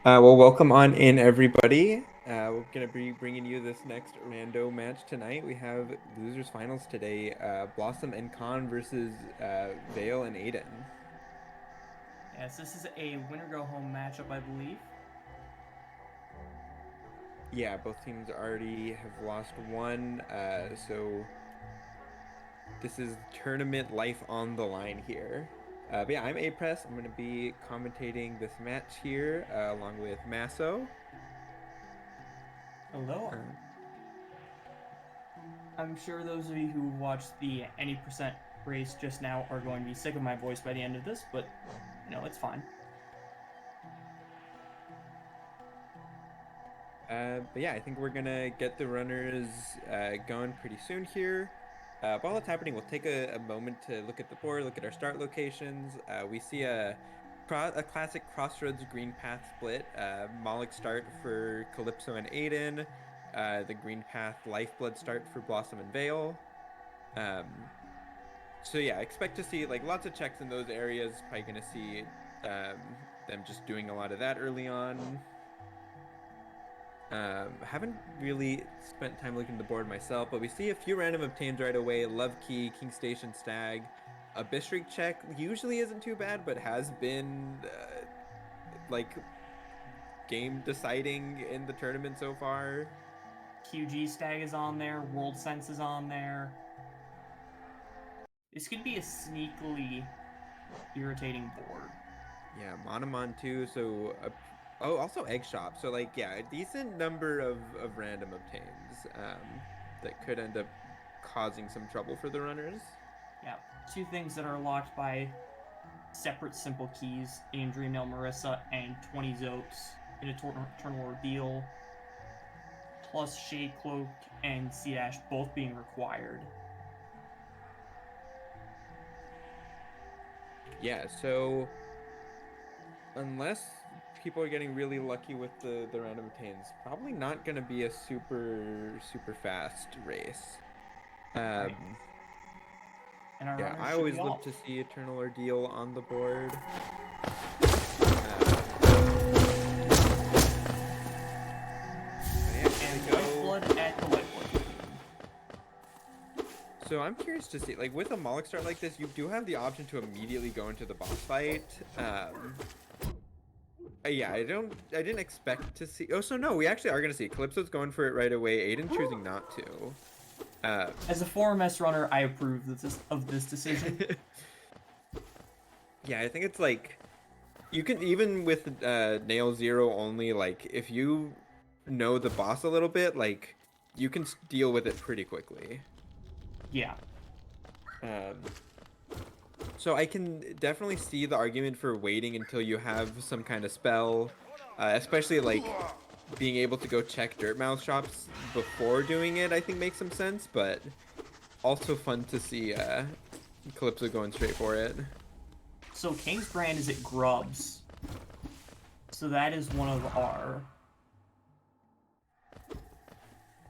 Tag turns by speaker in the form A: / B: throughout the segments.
A: Well, welcome on in, everybody. We're going to be bringing you this next Rando match tonight. We have losers finals today. Blossom and Khan versus Vale and Adyn.
B: Yes, this is a winner go home matchup, I believe.
A: Yeah, both teams already have lost one. So this is tournament life on the line here. But yeah, I'm A-Press. I'm going to be commentating this match here along with Masso.
B: Hello.
A: Uh,
B: I'm sure those of you who watched the any percent race just now are going to be sick of my voice by the end of this, but it's fine.
A: But yeah, I think we're gonna get the runners going pretty soon here. While that's happening, we'll take a moment to look at the board, look at our start locations. We see a classic crossroads green path split. Moloch start for Calypso and Adyn. The green path Lifeblood start for Blossom and Vale. Um, so yeah, expect to see like lots of checks in those areas. Probably gonna see them just doing a lot of that early on. Haven't really spent time looking at the board myself, but we see a few random obtains right away. Love Key, King Station Stag. A Bistreak check usually isn't too bad, but has been like game deciding in the tournament so far.
B: QG Stag is on there, World Sense is on there. This could be a sneakily irritating board.
A: Yeah, Monomon too. So, oh, also Egg Shop. So like, yeah, a decent number of random obtains that could end up causing some trouble for the runners.
B: Yeah, two things that are locked by separate simple keys in Dreamnail Marissa and 20 Zotes in Eternal Ordeal, plus Shade Cloak and Sea Dash both being required.
A: Yeah, so unless people are getting really lucky with the random obtains, probably not going to be a super fast race.
B: Right.
A: Um,
B: And our
A: yeah,
B: runners
A: I
B: should be
A: always love
B: off.
A: to see Eternal Ordeal on the board. Um, but yeah, here we
B: And
A: go.
B: Lifeblood at the Lifeblood Queen.
A: So I'm curious to see, like with a Moloch start like this, you do have the option to immediately go into the boss fight. Yeah, I didn't expect to see. Oh, so no, we actually are gonna see. Calypso's going for it right away. Adyn choosing not to. Um,
B: As a 4MS runner, I approve of this decision.
A: yeah, I think it's like you can even with nail zero only. Like if you know the boss a little bit, like you can deal with it pretty quickly.
B: Yeah.
A: Um, so I can definitely see the argument for waiting until you have some kind of spell, especially like being able to go check Dirtmouth shops before doing it. I think makes some sense, but also fun to see Calypso going straight for it.
B: So King's Brand is at Grubs. So that is one of our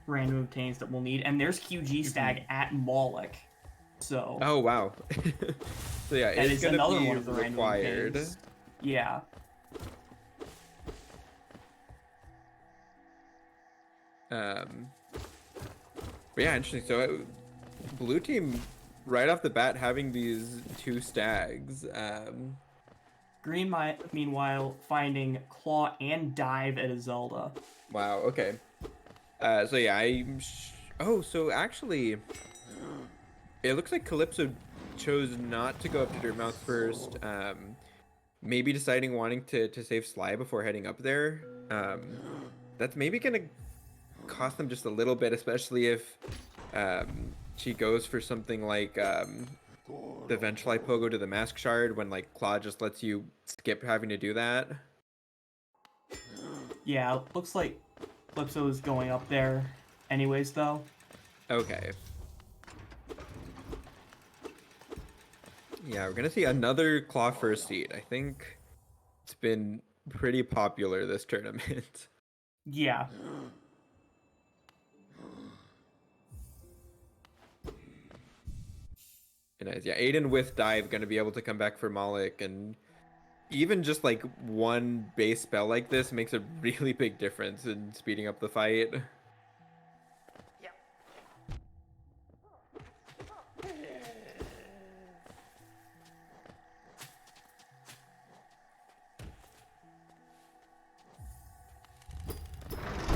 B: random obtains that we'll need. And there's QG Stag
A: Mhm.
B: at Moloch. So
A: Oh wow. So yeah,
B: that
A: it's
B: is
A: gonna
B: another
A: be
B: one of the random
A: required.
B: obtains. Yeah.
A: Um, but yeah, interesting. So blue team right off the bat having these two stags.
B: Green, meanwhile, finding Claw and Dive at a Zelda.
A: Wow. Okay. So yeah, oh, so actually, it looks like Calypso chose not to go up to Dirtmouth first. Maybe deciding wanting to save Sly before heading up there. That's maybe gonna cost them just a little bit, especially if she goes for something like the Ventrali Pogo to the Mask Shard when like Claw just lets you skip having to do that.
B: Yeah, looks like Calypso is going up there anyways, though.
A: Okay. Yeah, we're gonna see another Claw first seed. I think it's been pretty popular this tournament.
B: Yeah.
A: And yeah, Adyn with dive gonna be able to come back for Moloch, and even just like one base spell like this makes a really big difference in speeding up the fight.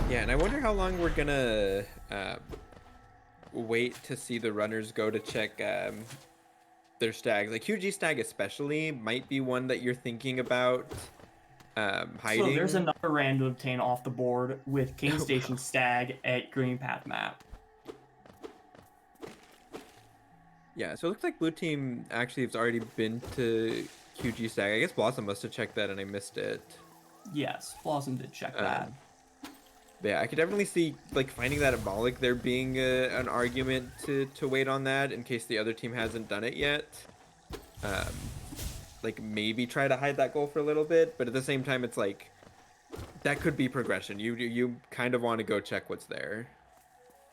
A: Yeah, and I wonder how long we're gonna wait to see the runners go to check their stags. Like QG stag especially might be one that you're thinking about
B: So there's
A: hiding.
B: another random obtain off the board with King
A: Oh,
B: Station
A: wow.
B: Stag at Green Path map.
A: Yeah, so it looks like blue team actually has already been to QG stag. I guess Blossom must have checked that and I missed it.
B: Yes, Blossom did check that.
A: Um, but yeah, I could definitely see like finding that symbolic there being an argument to wait on that in case the other team hasn't done it yet. Um, like maybe try to hide that goal for a little bit, but at the same time, it's like that could be progression. You kind of want to go check what's there.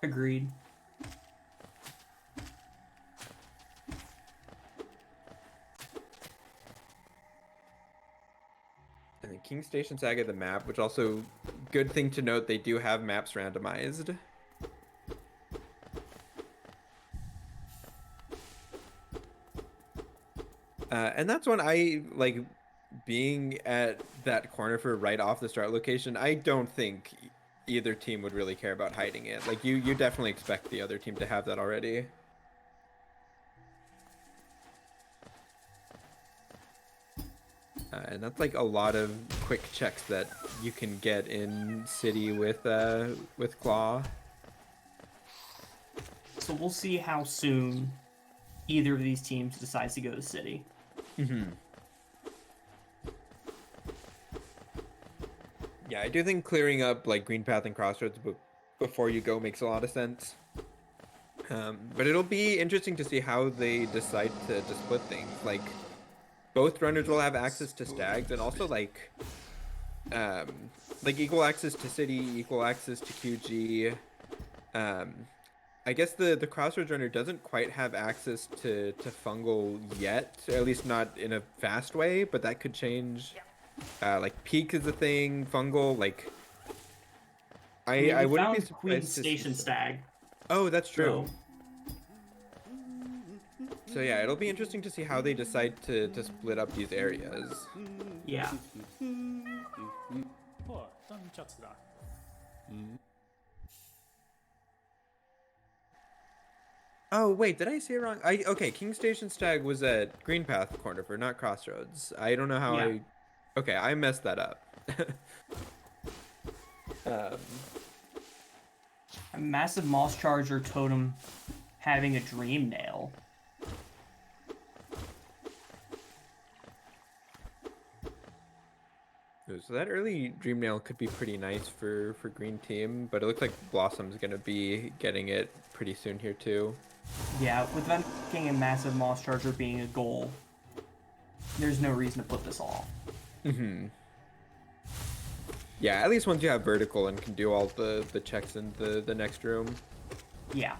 B: Agreed.
A: And then King Station Saga the map, which also good thing to note, they do have maps randomized. And that's when I like being at that corner for right off the start location. I don't think either team would really care about hiding it. Like you definitely expect the other team to have that already. And that's like a lot of quick checks that you can get in city with Claw.
B: So we'll see how soon either of these teams decides to go to City.
A: Yeah, I do think clearing up like Green Path and Crossroads before you go makes a lot of sense. But it'll be interesting to see how they decide to split things. Like both runners will have access to stags and also um like equal access to city, equal access to QG. Um I guess the Crossroads runner doesn't quite have access to fungal yet, or at least not in a fast way, but that could change. Like peak is a thing, fungal, like
B: I mean,
A: I
B: they
A: wouldn't be
B: found Queen
A: surprised to see
B: Station
A: some.
B: Stag,
A: Oh, that's
B: so
A: true. So yeah, it'll be interesting to see how they decide to split up these areas.
B: yeah.
A: Oh wait, did I say it wrong? I okay, King Station Stag was at Green Path corner for not Crossroads. I don't know how
B: Yeah.
A: I. Okay, I messed that up. um,
B: A massive Moss Charger totem having a Dream Nail.
A: so that early Dream Nail could be pretty nice for Green Team, but it looks like Blossom's gonna be getting it pretty soon here too.
B: Yeah, with them making a massive Moss Charger being a goal, there's no reason to put this off.
A: Yeah, at least once you have vertical and can do all the checks in the next room.
B: Yeah.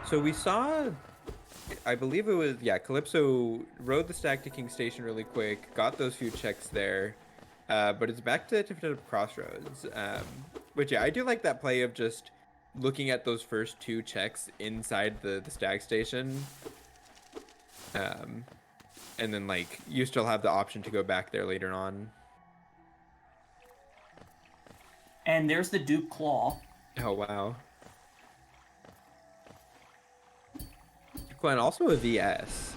A: So we saw, I believe it was, yeah, Calypso rode the stack to King Station really quick, got those few checks there, but it's back to definitive Crossroads. Which, yeah, I do like that play of just looking at those first two checks inside the stag station. And then, like, you still have the option to go back there later on.
B: And there's the Duke Claw.
A: Oh, wow. And also a VS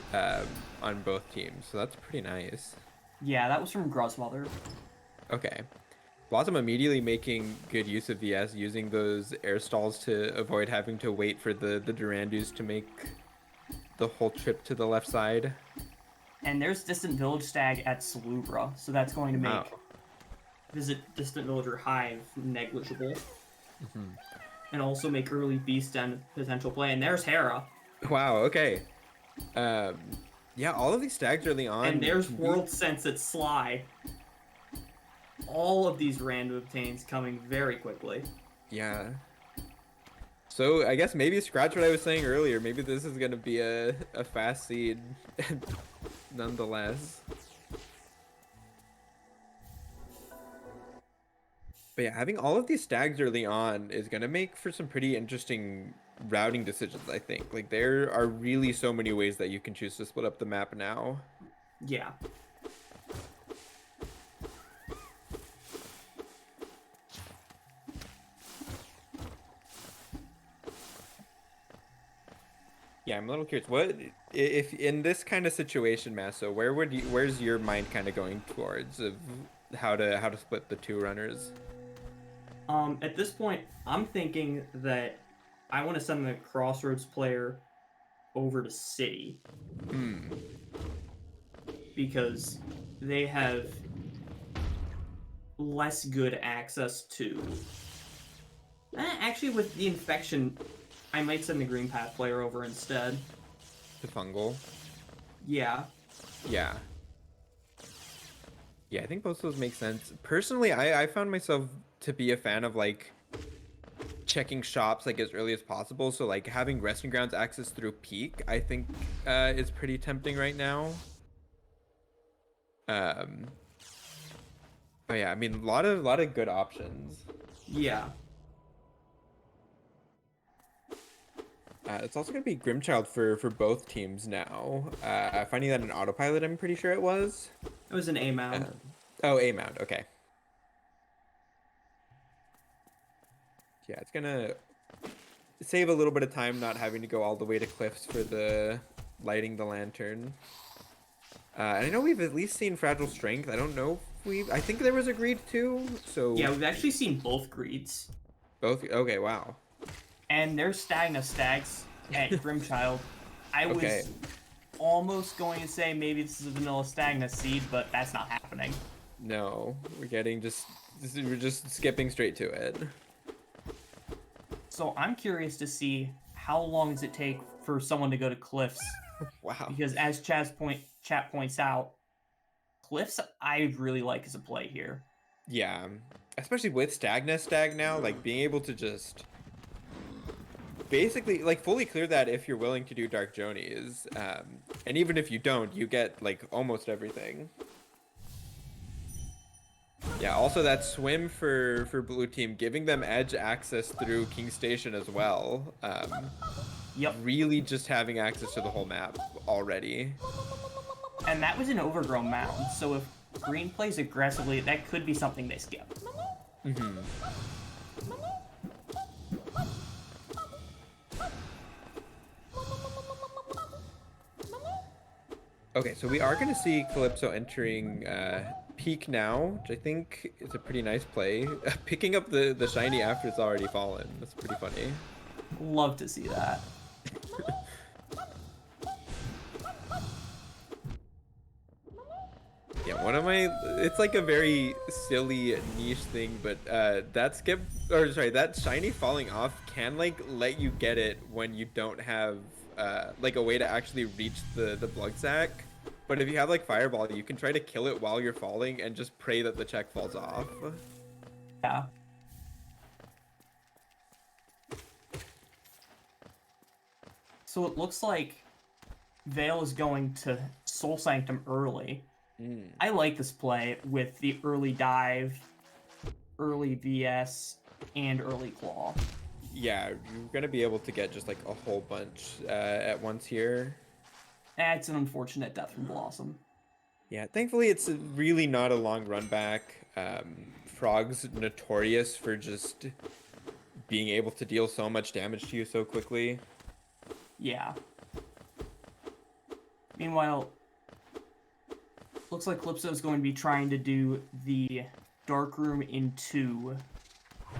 A: on both teams, so that's pretty nice.
B: Yeah, that was from Gruzmother.
A: Okay. Blossom immediately making good use of VS, using those air stalls to avoid having to wait for the Durandus to make the whole trip to the left side.
B: And there's Distant Village Stag at Salubra, so that's going to make
A: Wow.
B: Visit Distant Villager Hive negligible. And also make early Beast Den potential play. And there's Hera.
A: Wow, okay. Yeah, all of these stags early on.
B: And there's World Sense at Sly. All of these random obtains coming very quickly.
A: Yeah. So I guess maybe scratch what I was saying earlier. Maybe this is gonna be a fast seed, nonetheless. But yeah, having all of these stags early on is gonna make for some pretty interesting routing decisions, I think. Like there are really so many ways that you can choose to split up the map now.
B: Yeah.
A: Yeah, I'm a little curious. What if in this kind of situation, Masso, where's your mind kind of going towards of how to split the two runners?
B: At this point, I'm thinking that I want to send the Crossroads player over to City
A: Hmm.
B: because they have less good access to. Actually, with the infection, I might send the Green Path player over instead.
A: The fungal.
B: Yeah.
A: Yeah. Yeah, I think both of those make sense. Personally, I found myself to be a fan of like checking shops like as early as possible. So like having resting grounds access through peak, I think is pretty tempting right now. Um, but yeah, I mean a lot of good options.
B: Yeah.
A: It's also gonna be Grimchild for both teams now. Finding that in autopilot, I'm pretty sure it was.
B: It was an A mound.
A: Um, oh, A mount. Okay. Yeah, it's gonna save a little bit of time not having to go all the way to cliffs for the lighting the lantern. And I know we've at least seen Fragile Strength. I don't know if I think there was a greed too. So
B: Yeah, we've actually seen both greeds.
A: both. Okay, wow.
B: And there's Stagna Stags at Grimchild. I
A: Okay.
B: was almost going to say maybe this is a vanilla Stagna seed, but that's not happening.
A: No, we're just skipping straight to it.
B: So I'm curious to see how long does it take for someone to go to Cliffs?
A: Wow.
B: Because as chat points out, Cliffs I really like as a play here.
A: Yeah, especially with Stag now, like being able to just basically like fully clear that if you're willing to do Dark Jonies, and even if you don't, you get like almost everything. Yeah, also that swim for blue team, giving them edge access through King Station as well.
B: Yep.
A: Really just having access to the whole map already.
B: And that was an overgrown mound, so if green plays aggressively, that could be something they skip.
A: Mm-hmm. Okay, so we are going to see Calypso entering peak now, which I think is a pretty nice play. Picking up the shiny after it's already fallen. That's pretty funny.
B: Love to see that.
A: Yeah, it's like a very silly niche thing, but that shiny falling off can like let you get it when you don't have like a way to actually reach the blood sack. But if you have like Fireball, you can try to kill it while you're falling and just pray that the check falls off.
B: Yeah. So it looks like Vale is going to Soul Sanctum early.
A: Mm.
B: I like this play with the early dive, early VS, and early claw.
A: Yeah, you're gonna be able to get just like a whole bunch at once here.
B: That's an unfortunate death from Blossom.
A: Yeah, thankfully it's really not a long run back. Frog's notorious for just being able to deal so much damage to you so quickly.
B: Yeah. Meanwhile, looks like Calypso is going to be trying to do the Dark Room into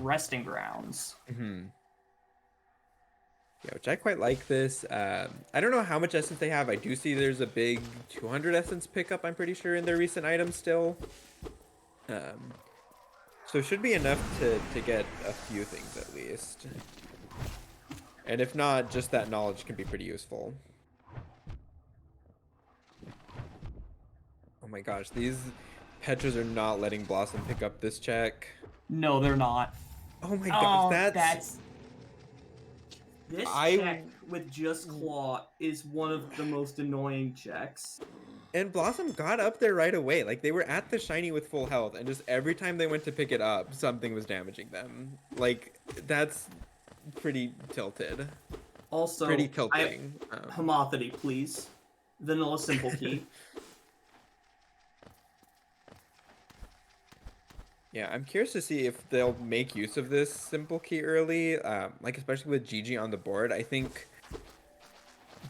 B: Resting Grounds.
A: Mm-hmm. Yeah, which I quite like this. I don't know how much essence they have. I do see there's a big 200 essence pickup, I'm pretty sure, in their recent items still. So it should be enough to get a few things at least. And if not, just that knowledge can be pretty useful. Oh my gosh, these Petras are not letting Blossom pick up this check.
B: No, they're not.
A: Oh my
B: Oh,
A: gosh, that's
B: This
A: I
B: check with just claw is one of the most annoying checks.
A: and Blossom got up there right away. Like they were at the shiny with full health, and just every time they went to pick it up, something was damaging them. Like that's pretty tilted. Pretty
B: Also, I
A: tilting.
B: Homothety, please. Vanilla simple key.
A: Yeah, I'm curious to see if they'll make use of this simple key early, like especially with Gigi on the board. I think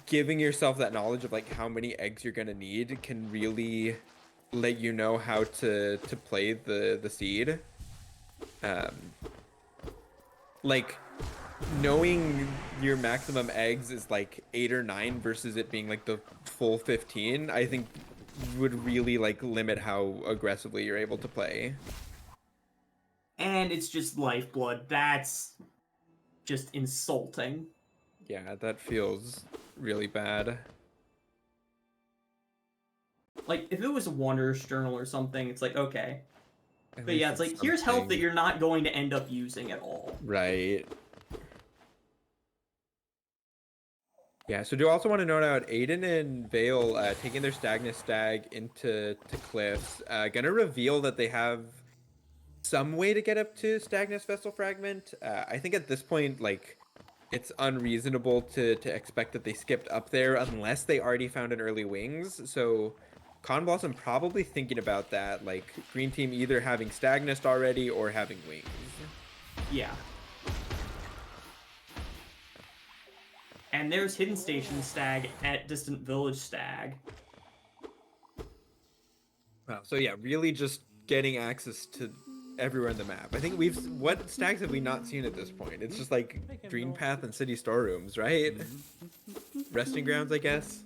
A: giving yourself that knowledge of like how many eggs you're gonna need can really let you know how to play the seed. Um, like knowing your maximum eggs is like 8 or 9 versus it being like the full 15, I think would really like limit how aggressively you're able to play.
B: And it's just lifeblood. That's just insulting.
A: Yeah, that feels really bad.
B: Like, if it was a Wanderer's Journal or something, it's like, okay.
A: At
B: But
A: least
B: yeah, it's like,
A: it's
B: here's health that
A: something.
B: you're not going to end up using at all.
A: Right. Yeah, so do you also want to note out Adyn and Vale taking their Stagnus Stag into Cliffs. Gonna reveal that they have some way to get up to Stagnus Vessel Fragment. I think at this point, like, it's unreasonable to expect that they skipped up there unless they already found an early wings. So Con Blossom probably thinking about that, like Green Team either having Stagnus already or having wings.
B: Yeah. And there's Hidden Station Stag at Distant Village Stag.
A: Wow. So yeah, really just getting access to everywhere in the map. I think what stags have we not seen at this point? It's just like Dream Path and City Storerooms, right? Resting grounds, I guess.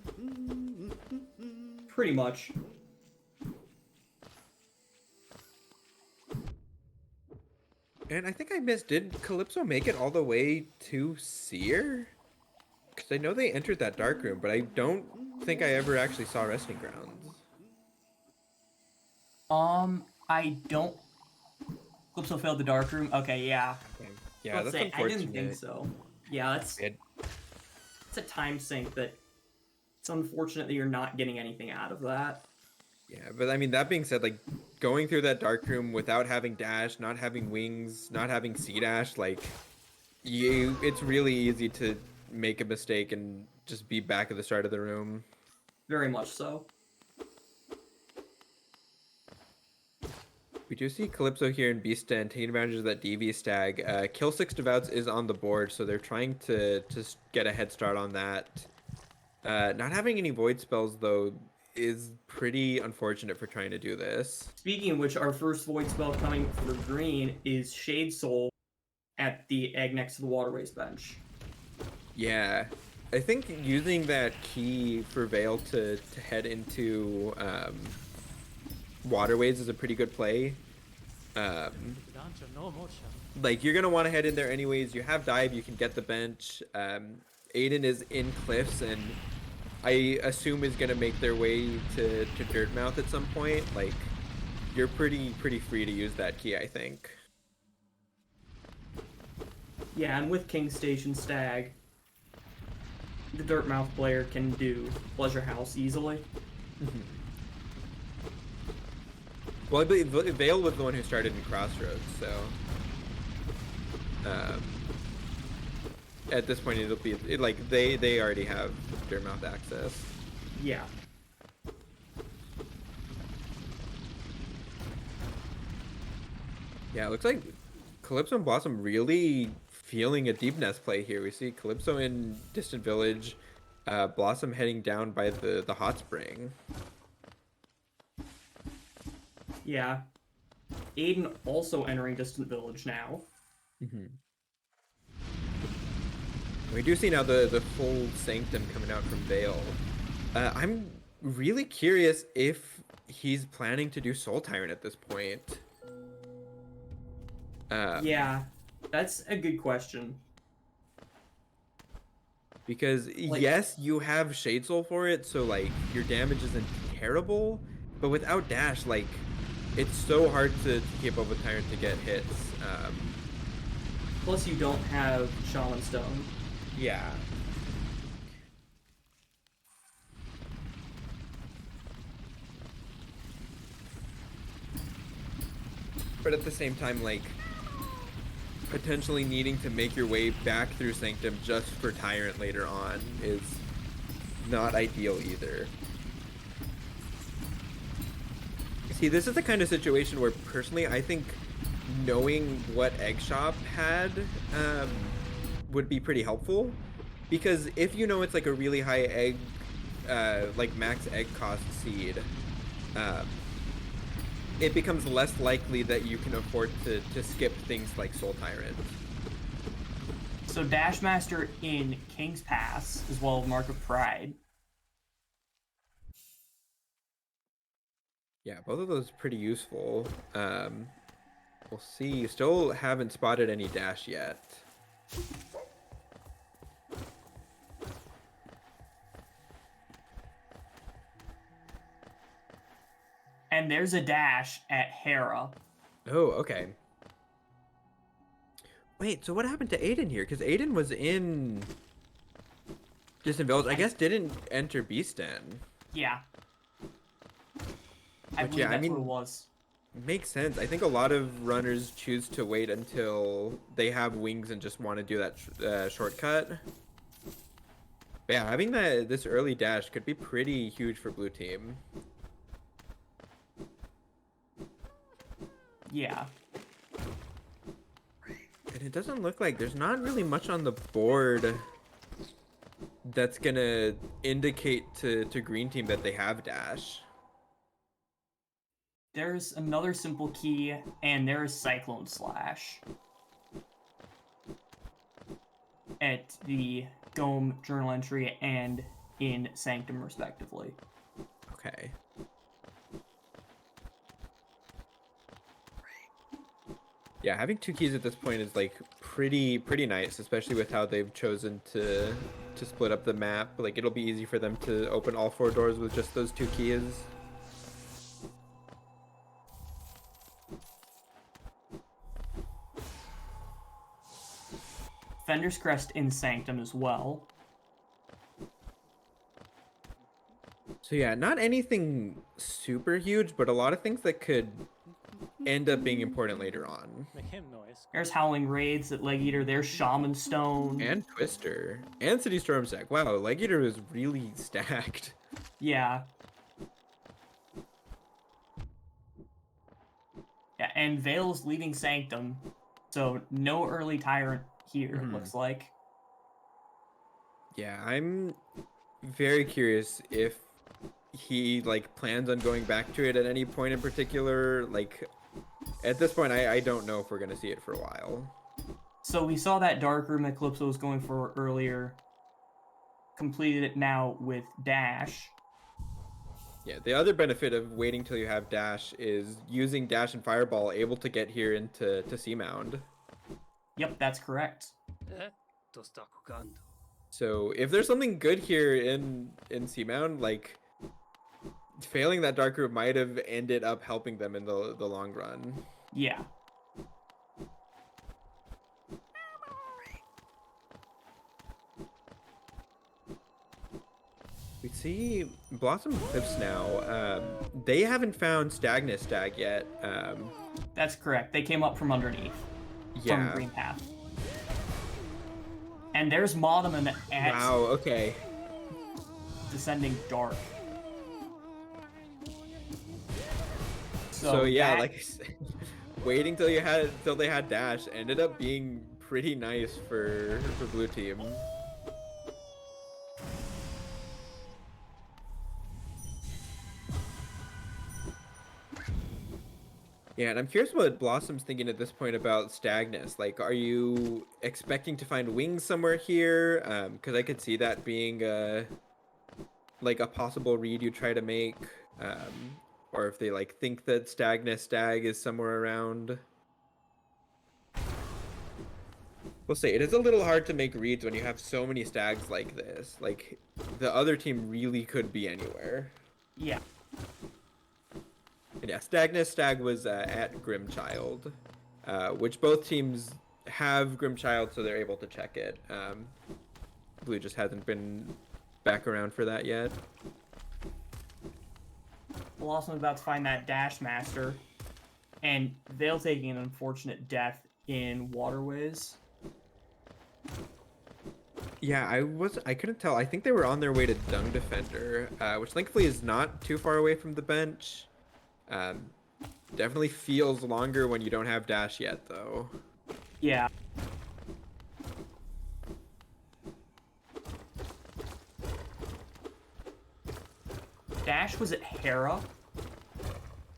B: Pretty much.
A: And I think I missed, did Calypso make it all the way to Seer? Because I know they entered that dark room, but I don't think I ever actually saw Resting Grounds.
B: I don't. Calypso failed the dark room. Okay, yeah.
A: Okay. Yeah,
B: Let's
A: that's
B: say I
A: unfortunate.
B: didn't think so. Yeah, it's a time sink that it's unfortunate that you're not getting anything out of that.
A: Yeah, but I mean, that being said, like, going through that dark room without having dash, not having wings, not having C dash, like, it's really easy to make a mistake and just be back at the start of the room.
B: Very much so.
A: We do see Calypso here in Beast Den taking advantage of that DV stag. Kill 6 Devouts is on the board, so they're trying to get a head start on that. Not having any void spells, though, is pretty unfortunate for trying to do this.
B: Speaking of which, our first void spell coming for green is Shade Soul at the egg next to the Waterways bench.
A: Yeah, I think using that key for Vale to head into Waterways is a pretty good play. Like, you're going to want to head in there anyways. You have dive, you can get the bench. Adyn is in Cliffs, and I assume is going to make their way to Dirtmouth at some point. Like, you're pretty free to use that key, I think.
B: Yeah, and with King Station Stag, the Dirtmouth player can do Pleasure House easily.
A: Well, I believe Vale was the one who started in Crossroads, so at this point it'll be like they already have Dirtmouth access.
B: Yeah.
A: Yeah, it looks like Calypso and Blossom really feeling a deep nest play here. We see Calypso in Distant Village, Blossom heading down by the hot spring.
B: Yeah. Adyn also entering Distant Village now.
A: We do see now the full Sanctum coming out from Vale. I'm really curious if he's planning to do Soul Tyrant at this point.
B: Yeah, that's a good question.
A: Because
B: Like,
A: yes, you have Shade Soul for it, so like your damage isn't terrible, but without dash, like it's so hard to keep up with Tyrant to get hits.
B: plus you don't have Shaman Stone.
A: Yeah. But at the same time, like, potentially needing to make your way back through Sanctum just for Tyrant later on is not ideal either. See, this is the kind of situation where personally I think knowing what Egg Shop had um, would be pretty helpful. Because if you know it's like a really high egg, like max egg cost seed, um, it becomes less likely that you can afford to skip things like Soul Tyrant.
B: So Dashmaster in King's Pass as well as Mark of Pride.
A: Yeah, both of those pretty useful. We'll see. Still haven't spotted any dash yet.
B: And there's a dash at Hera.
A: Oh, okay. Wait, so what happened to Adyn here? Because Adyn was in Distant Village. I guess didn't enter Beastin.
B: Yeah. I
A: Which,
B: believe
A: yeah, I
B: that's what it
A: mean,
B: was.
A: makes sense. I think a lot of runners choose to wait until they have wings and just want to do that shortcut. But yeah, having this early dash could be pretty huge for blue team.
B: Yeah.
A: And it doesn't look like there's not really much on the board that's gonna indicate to green team that they have dash.
B: There's another simple key, and there's Cyclone Slash at the Dome journal entry and in Sanctum, respectively.
A: Okay. Yeah, having two keys at this point is like pretty nice, especially with how they've chosen to split up the map. Like it'll be easy for them to open all 4 doors with just those 2 keys.
B: Fender's Crest in Sanctum as well.
A: So yeah, not anything super huge, but a lot of things that could end up being important later on.
B: There's Howling Raids at Leg Eater. There's Shaman Stone.
A: And Twister. And City Storm stack. Wow, Leg Eater is really stacked.
B: Yeah. Yeah, and Vale's leaving Sanctum. So no early Tyrant here, it looks like.
A: Yeah, I'm very curious if he like plans on going back to it at any point in particular. Like at this point I don't know if we're gonna see it for a while.
B: So we saw that dark room that Calypso was going for earlier. Completed it now with Dash.
A: Yeah, the other benefit of waiting till you have Dash is using Dash and Fireball able to get here into Seamound.
B: Yep, that's correct.
A: So if there's something good here in Seamound, like failing that dark room might have ended up helping them in the long run.
B: Yeah.
A: We see Blossom Cliffs now. They haven't found Stagnus Stag yet.
B: That's correct. They came up from underneath.
A: Yeah.
B: From Green Path. And there's Modeman at
A: Wow, okay.
B: Descending Dark.
A: So yeah, like I said, waiting till they had Dash ended up being pretty nice for blue team. Yeah, and I'm curious what Blossom's thinking at this point about Stagnus. Like, are you expecting to find wings somewhere here? Because I could see that being like a possible read you try to make. Or if they like think that Stagnus Stag is somewhere around. We'll say it is a little hard to make reads when you have so many stags like this. Like, the other team really could be anywhere.
B: Yeah.
A: And yeah, Stagnus Stag was at Grimchild, which both teams have Grimchild, so they're able to check it. Blue just hasn't been back around for that yet.
B: Blossom's about to find that Dash Master, and Vale taking an unfortunate death in Waterways.
A: Yeah, I couldn't tell. I think they were on their way to Dung Defender, which thankfully is not too far away from the bench. Um, Definitely feels longer when you don't have dash yet, though.
B: Yeah. Dash was at Hera.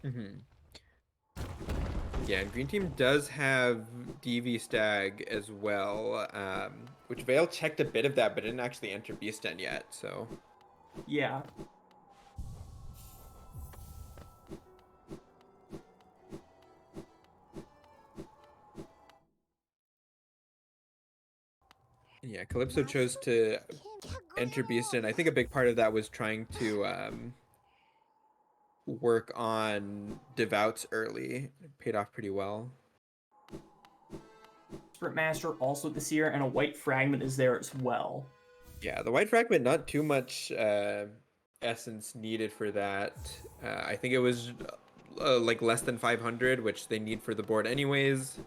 A: Mm-hmm. Yeah, and Green Team does have DV Stag as well, which Vale checked a bit of that, but didn't actually enter Beastden yet, so...
B: Yeah.
A: Yeah, Calypso chose to enter Beastden. I think a big part of that was trying to work on Devouts early. It paid off pretty well.
B: Sprint Master also this year, and a White Fragment is there as well.
A: Yeah, the White Fragment, not too much essence needed for that. I think it was like less than 500, which they need for the board anyways.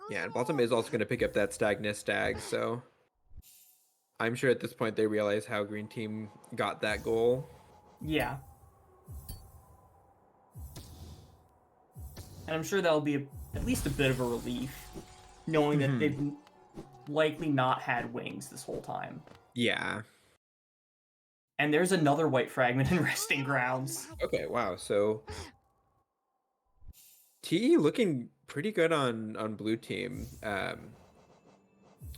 A: Yeah, and Blossom is also going to pick up that Stagnus Stag, so I'm sure at this point they realize how Green Team got that goal.
B: Yeah. And I'm sure that'll be at least a bit of a relief, knowing that they've likely not had wings this whole time.
A: Yeah.
B: And there's another White Fragment in Resting Grounds.
A: Okay, wow. So TE looking pretty good on Blue Team. And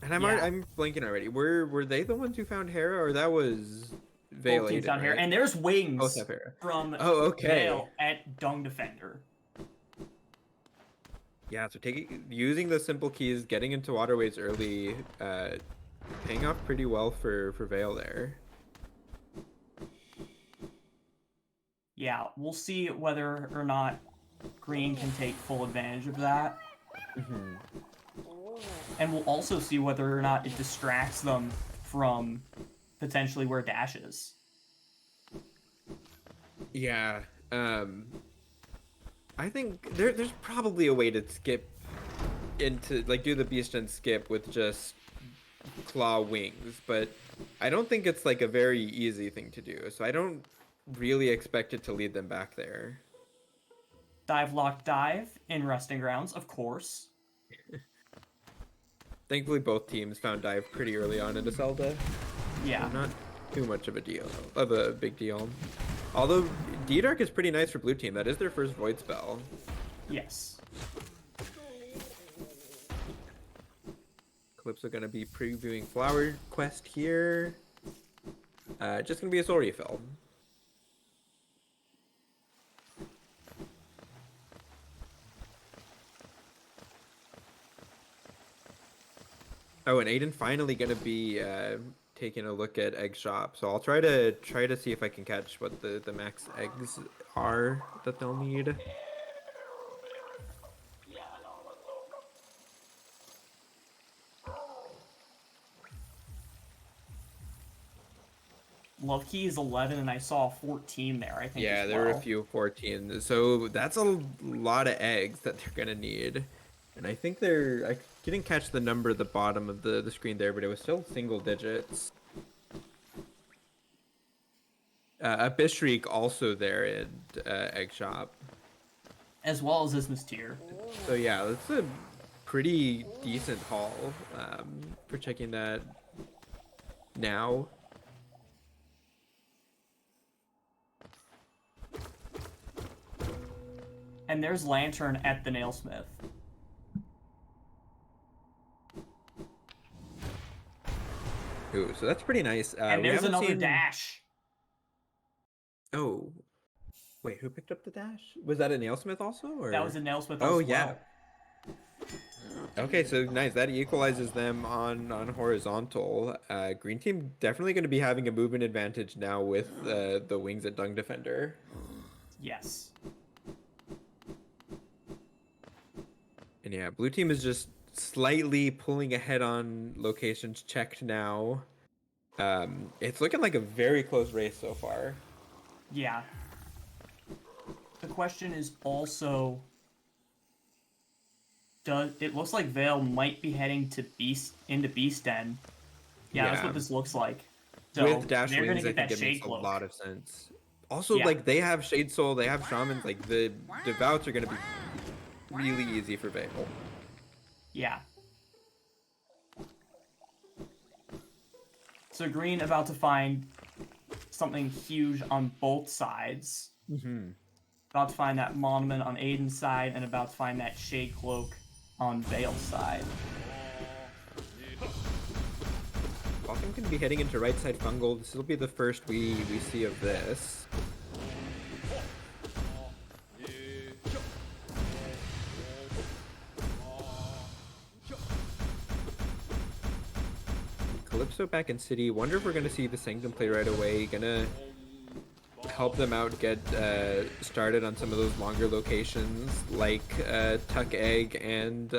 A: I'm blanking already. Were they the ones who found Hera, or that was Vale?
B: Both teams
A: Adyn,
B: down here,
A: right?
B: and there's wings
A: Both have Hera.
B: from
A: okay.
B: Vale at Dung Defender.
A: Yeah, so using the simple keys, getting into waterways early, paying off pretty well for Vale there.
B: Yeah, we'll see whether or not Green can take full advantage of that. And we'll also see whether or not it distracts them from potentially where Dash is.
A: Yeah, I think there's probably a way to skip into, like, do the Beast and skip with just claw wings, but I don't think it's like a very easy thing to do, so I don't really expect it to lead them back there.
B: Dive Lock Dive in Resting Grounds, of course.
A: Thankfully, both teams found dive pretty early on into Zelda.
B: Yeah.
A: So not too much of a big deal. Although D-Dark is pretty nice for Blue Team. That is their first Void spell.
B: Yes.
A: Calypso gonna be previewing Flower Quest here. Just gonna be a soul refill. Oh, and Adyn finally gonna be taking a look at Egg Shop. So I'll try to see if I can catch what the max eggs are that they'll need.
B: Love Key is 11, and I saw 14 there, I think.
A: Yeah, there were a few 14. So that's a lot of eggs that they're gonna need. And I think I didn't catch the number at the bottom of the screen there, but it was still single digits. A Bishriek also there in Egg Shop.
B: As well as Isthmus Tier.
A: So yeah, that's a pretty decent haul for checking that now.
B: And there's Lantern at the Nailsmith.
A: Ooh, so that's pretty nice.
B: And there's another dash.
A: Oh, wait, who picked up the dash? Was that a Nailsmith also? Or...
B: That was a Nailsmith
A: oh,
B: as
A: yeah.
B: well.
A: Okay, so nice. That equalizes them on horizontal. Green Team definitely going to be having a movement advantage now with the wings at Dung Defender.
B: Yes.
A: And yeah, Blue Team is just slightly pulling ahead on locations checked now. It's looking like a very close race so far.
B: Yeah. The question is also, does it looks like Vale might be heading to Beast Den. Yeah, that's
A: Yeah.
B: what this looks like.
A: With
B: So
A: dash
B: they're gonna
A: wings, I
B: get
A: think
B: that
A: it makes
B: Shade
A: a
B: Cloak.
A: lot of sense. Also,
B: Yeah,
A: like they have Shade Soul, they have Shamans, like the devouts are gonna be really easy for Vale.
B: yeah. So Green about to find something huge on both sides.
A: Hmm.
B: About to find that monument on Adyn's side, and about to find that Shade Cloak on Vale's side.
A: Welcome can be heading into right side fungal. This will be the first we see of this. Calypso back in city. Wonder if we're gonna see the Sanctum play right away. Gonna help them out get started on some of those longer locations like Tuck Egg and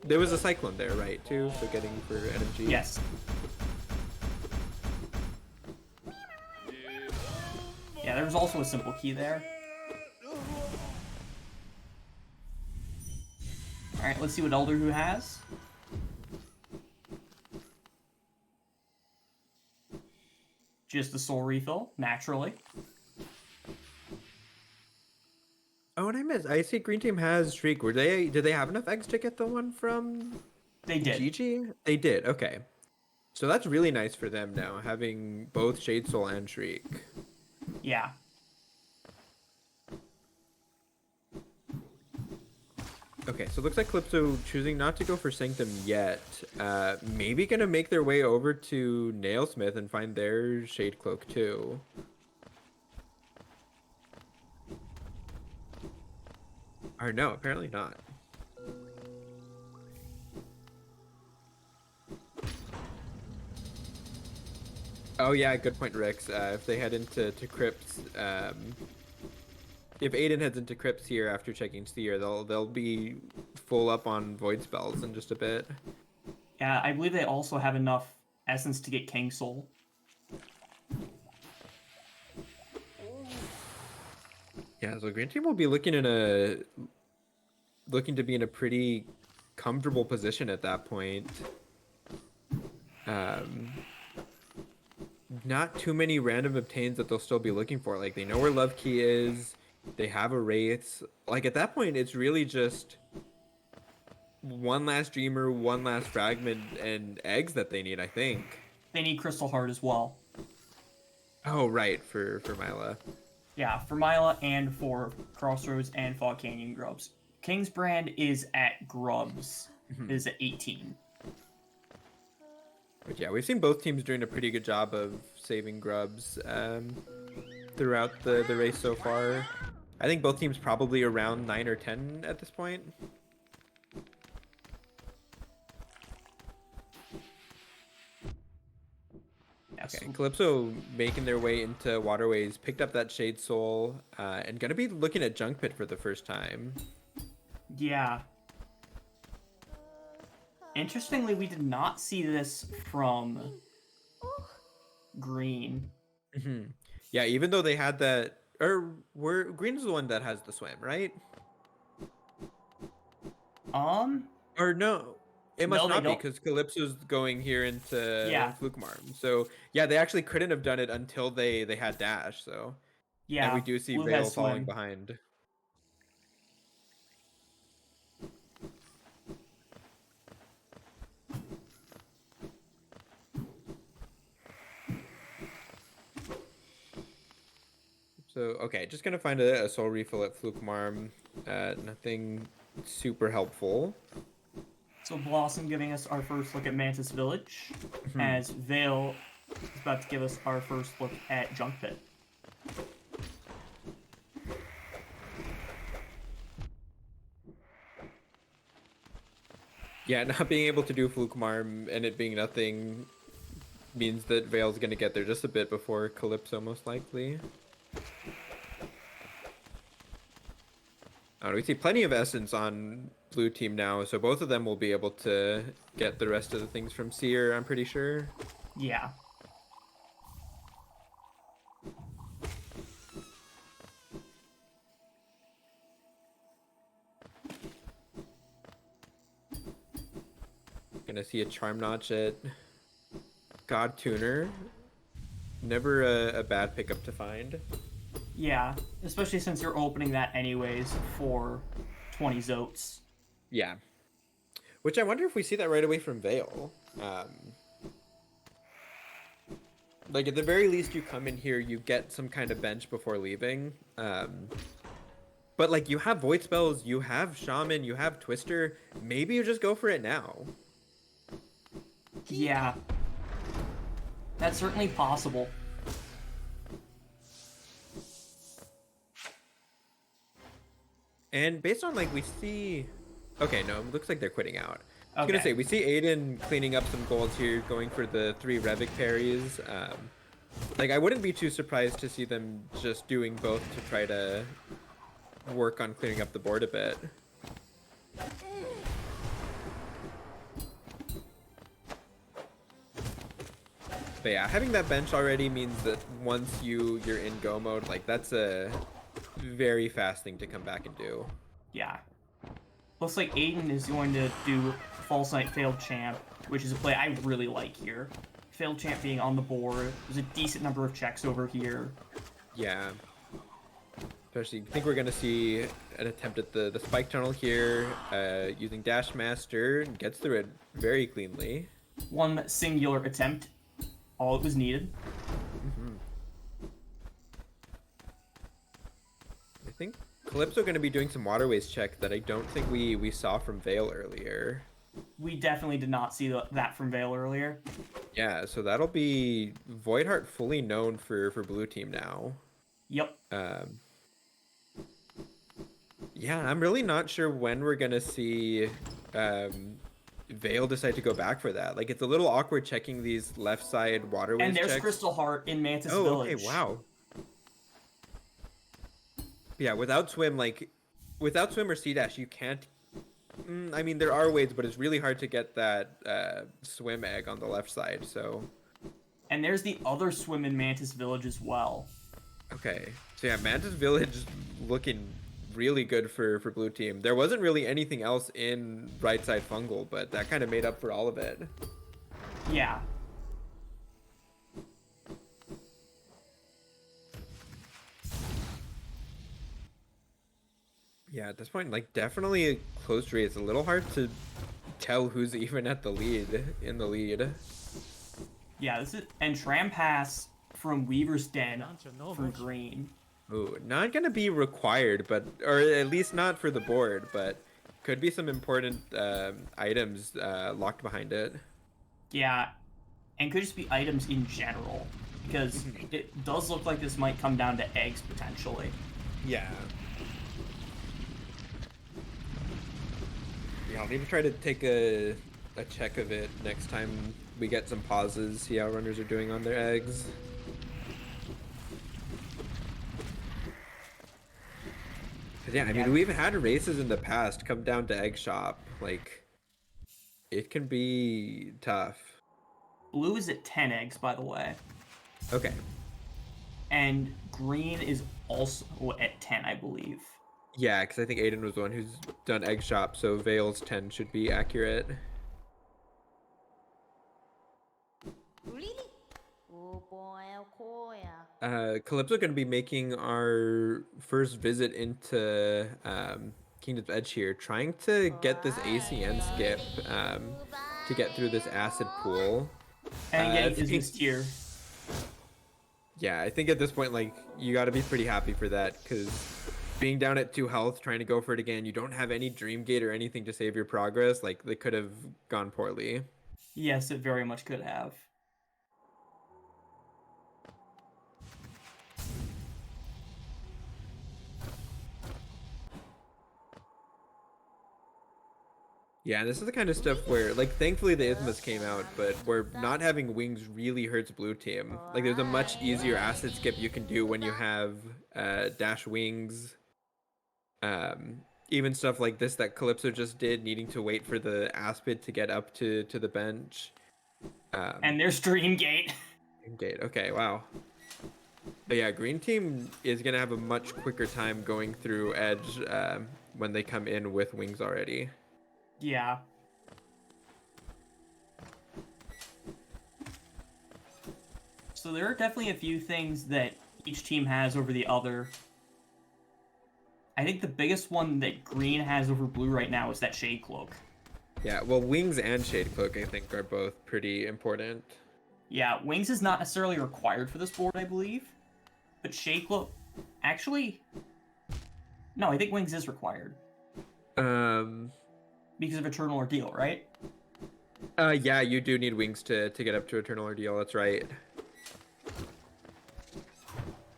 A: there was a Cyclone there, right, too? So getting for NMG.
B: Yes. Yeah, there was also a simple key there. Alright, let's see what Elder Who has. Just the soul refill, naturally.
A: Oh, and I missed. I see Green Team has Shriek. Did they have enough eggs to get the one from
B: They did.
A: Gigi? They did. Okay. So that's really nice for them now, having both Shade Soul and Shriek.
B: Yeah.
A: Okay, so it looks like Calypso choosing not to go for Sanctum yet. Maybe gonna make their way over to Nailsmith and find their Shade Cloak too. Or no, apparently not. Oh yeah, good point, Rix. If they head into crypts, if Adyn heads into crypts here after checking Seer, they'll be full up on void spells in just a bit.
B: Yeah, I believe they also have enough essence to get King Soul.
A: Yeah, so Green Team will be looking to be in a pretty comfortable position at that point. Um, not too many random obtains that they'll still be looking for. Like they know where Love Key is, they have a Wraiths. Like at that point, it's really just one last Dreamer, one last Fragment, and eggs that they need, I think.
B: They need Crystal Heart as well.
A: Oh, right, for Myla.
B: Yeah, for Mila and for Crossroads and Fog Canyon Grubs. King's Brand is at Grubs. It is at 18.
A: But yeah, we've seen both teams doing a pretty good job of saving Grubs throughout the race so far. I think both teams probably around 9 or 10 at this point.
B: Yes.
A: Okay, Calypso making their way into Waterways, picked up that Shade Soul, and gonna be looking at Junk Pit for the first time.
B: Yeah. Interestingly, we did not see this from Green.
A: Mm-hmm. Yeah, even though they had that, Green's the one that has the swim, right? Or no, it must
B: No, they
A: not be
B: don't.
A: because Calypso's going here into
B: Yeah,
A: Flukemarm. So yeah, they actually couldn't have done it until they had dash. So and we
B: yeah.
A: do see
B: Blue
A: Vale
B: has
A: falling
B: swim.
A: behind. So okay, just gonna find a soul refill at Flukemarm. Nothing super helpful.
B: So Blossom giving us our first look at Mantis Village, as Vale is about to give us our first look at Junk Pit.
A: Yeah, not being able to do Flukemarm and it being nothing means that Vale's gonna get there just a bit before Calypso, most likely. We see plenty of essence on blue team now, so both of them will be able to get the rest of the things from Seer, I'm pretty sure.
B: Yeah.
A: Gonna see a Charm Notch at God Tuner. Never a bad pickup to find.
B: Yeah, especially since you're opening that anyways for 20 Zotes.
A: Yeah. Which I wonder if we see that right away from Vale. Like at the very least, you come in here, you get some kind of bench before leaving. But like you have Void Spells, you have Shaman, you have Twister. Maybe you just go for it now.
B: Yeah. That's certainly possible.
A: And based on like we see, okay, no, it looks like they're quitting out. I was gonna
B: Okay.
A: say we see Adyn cleaning up some golds here, going for the 3 Revic parries. Like I wouldn't be too surprised to see them just doing both to try to work on clearing up the board a bit. But yeah, having that bench already means that once you're in go mode, like that's a very fast thing to come back and do.
B: Yeah. Looks like Adyn is going to do False Knight Failed Champ, which is a play I really like here. Failed Champ being on the board. There's a decent number of checks over here.
A: Yeah. Especially, I think we're going to see an attempt at the spike tunnel here, using Dash Master, gets through it very cleanly.
B: One singular attempt, all it was needed.
A: I think Calypso going to be doing some waterways check that I don't think we saw from Vale earlier.
B: We definitely did not see that from Vale earlier.
A: Yeah, so that'll be Voidheart fully known for blue team now.
B: Yep.
A: Yeah, I'm really not sure when we're gonna see Vale decide to go back for that. Like, it's a little awkward checking these left side waterways
B: And there's
A: checks.
B: Crystal Heart in Mantis
A: Oh,
B: Village.
A: okay, wow. Yeah, without swim or C dash, you can't. I mean, there are ways, but it's really hard to get that swim egg on the left side. So.
B: And there's the other swim in Mantis Village as well.
A: Okay, so yeah, Mantis Village looking really good for blue team. There wasn't really anything else in right side fungal, but that kind of made up for all of it.
B: Yeah.
A: Yeah, at this point, like definitely a close race. A little hard to tell who's even at the lead in the lead.
B: Yeah, this is and Tram Pass from Weaver's Den for green.
A: Ooh, not gonna be required, but or at least not for the board, but could be some important items locked behind it.
B: Yeah, and could just be items in general, because it does look like this might come down to eggs potentially.
A: Yeah. Yeah, I'll need to try to take a check of it next time we get some pauses, see how runners are doing on their eggs. Yeah, I mean, we've had races in the past come down to egg shop. Like, it can be tough.
B: Blue is at 10 eggs, by the way.
A: Okay.
B: And green is also at 10, I believe.
A: Yeah, because I think Adyn was the one who's done egg shop, so Vale's 10 should be accurate. Calypso going to be making our first visit into Kingdom's Edge here, trying to get this ACN skip to get through this acid pool.
B: And getting business tier.
A: Yeah, I think at this point, like, you got to be pretty happy for that, because being down at 2 health, trying to go for it again, you don't have any Dream Gate or anything to save your progress. Like, they could have gone poorly.
B: Yes, it very much could have.
A: Yeah, and this is the kind of stuff where, like, thankfully the Isthmus came out, but where not having wings really hurts blue team. Like, there's a much easier acid skip you can do when you have dash wings. even stuff like this that Calypso just did, needing to wait for the Aspid to get up to the bench.
B: And there's Dreamgate.
A: Gate. Okay, wow. But yeah, green team is gonna have a much quicker time going through edge when they come in with wings already.
B: Yeah. So there are definitely a few things that each team has over the other. I think the biggest one that green has over blue right now is that Shade Cloak.
A: Yeah, well, wings and shade cloak I think are both pretty important.
B: Yeah, Wings is not necessarily required for this board, I believe. But Shade Cloak... Actually... No, I think Wings is required.
A: Um,
B: Because of Eternal Ordeal, right?
A: yeah, you do need wings to get up to Eternal Ordeal. That's right.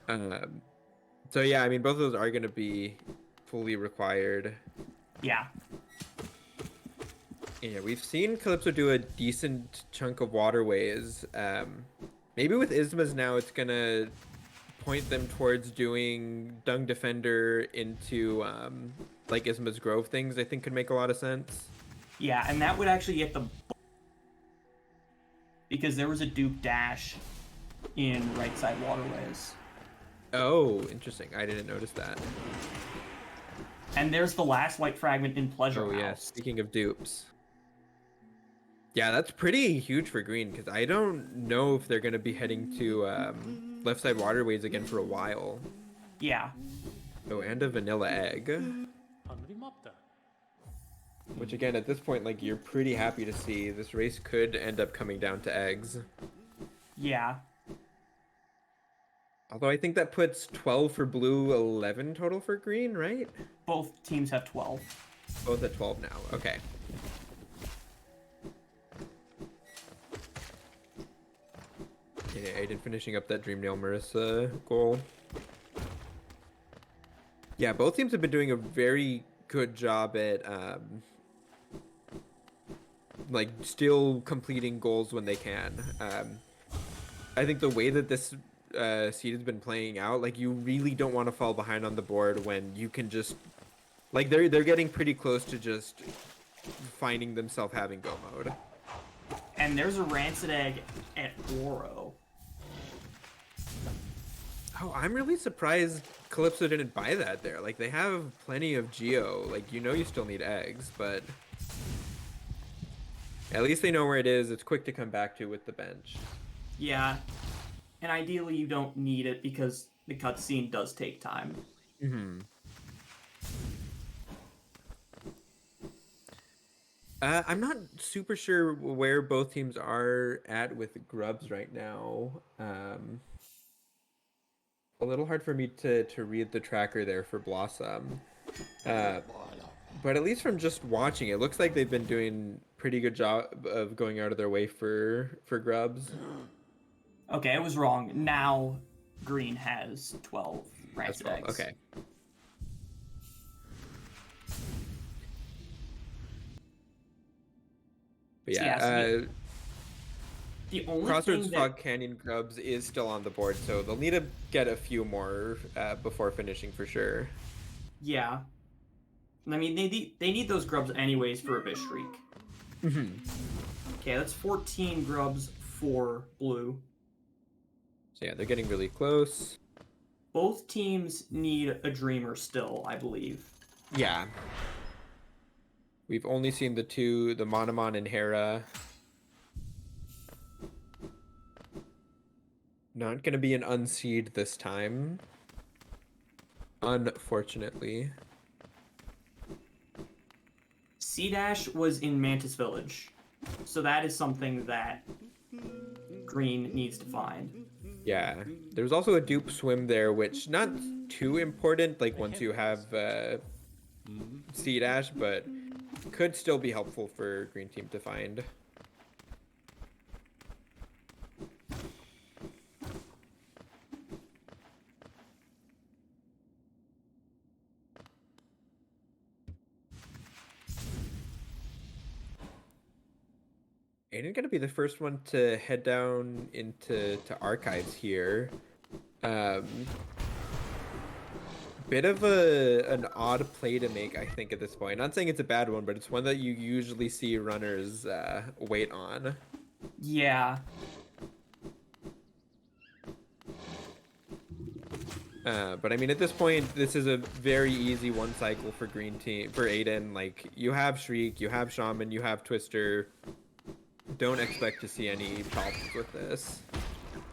A: Um, so yeah, I mean, both of those are gonna be fully required.
B: Yeah.
A: Yeah, we've seen Calypso do a decent chunk of waterways. Maybe with Ismas now, it's gonna point them towards doing Dung Defender into like Isma's Grove things. I think could make a lot of sense.
B: Yeah, and that would actually get them... Because there was a Duke Dash in right side waterways.
A: Oh, interesting. I didn't notice that.
B: And there's the last white fragment in Pleasure
A: Oh
B: House.
A: yeah, speaking of dupes. Yeah, that's pretty huge for green because I don't know if they're going to be heading to left side waterways again for a while.
B: Yeah.
A: Oh, and a vanilla egg. Which again, at this point, like you're pretty happy to see this race could end up coming down to eggs.
B: Yeah.
A: Although I think that puts 12 for blue, 11 total for green, right?
B: Both teams have 12.
A: Both at 12 now. Okay. Yeah, Adyn finishing up that Dreamnail Marissa goal. Yeah, both teams have been doing a very good job at like still completing goals when they can. I think the way that this seed has been playing out, like you really don't want to fall behind on the board when you can just like they're getting pretty close to just finding themselves having go mode.
B: And there's a Rancid Egg at Oro.
A: Oh, I'm really surprised Calypso didn't buy that there. Like, they have plenty of Geo. Like, you know you still need eggs, but... At least they know where it is. It's quick to come back to with the bench.
B: Yeah. And ideally you don't need it because the cutscene does take time.
A: Mm-hmm. I'm not super sure where both teams are at with grubs right now. A little hard for me to read the tracker there for Blossom. But at least from just watching, it looks like they've been doing pretty good job of going out of their way for grubs.
B: Okay, I was wrong. Now green has 12 Rancid Eggs.
A: Okay. But yeah,
B: the only
A: Crossroads
B: thing
A: Fog Canyon grubs is still on the board, so they'll need to get a few more before finishing for sure.
B: Yeah. I mean, they need those grubs anyways for a Bish Streak.
A: Mm-hmm.
B: Okay, that's 14 grubs for blue.
A: So yeah, they're getting really close.
B: Both teams need a Dreamer still, I believe.
A: Yeah. We've only seen the Monomon and Hera. Not going to be an unseed this time. Unfortunately.
B: C-Dash was in Mantis Village. So that is something that green needs to find.
A: Yeah. There's also a dupe swim there, which not too important, like once you have C-Dash, but could still be helpful for green team to find. Adyn gonna be the first one to head down into archives here. Bit of an odd play to make, I think, at this point. Not saying it's a bad one, but it's one that you usually see runners wait on.
B: Yeah.
A: But I mean, at this point, this is a very easy one cycle for green team for Adyn. Like you have Shriek, you have Shaman, you have Twister. Don't expect to see any problems with this.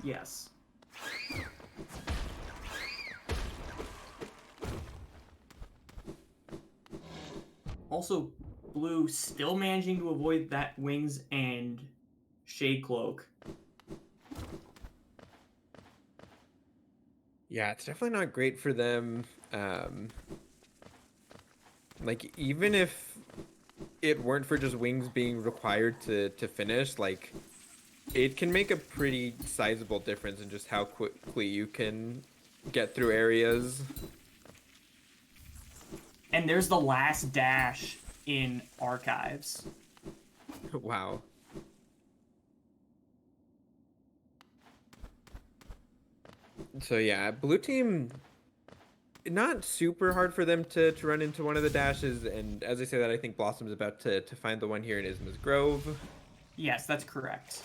B: Yes. Also, Blue still managing to avoid that Wings and Shade Cloak.
A: Yeah, it's definitely not great for them. Like even if it weren't for just Wings being required to finish, like it can make a pretty sizable difference in just how quickly you can get through areas.
B: And there's the last dash in Archives.
A: Wow. So yeah, blue team not super hard for them to run into one of the dashes, and as I say that, I think Blossom's about to find the one here in Isma's Grove.
B: Yes, that's correct.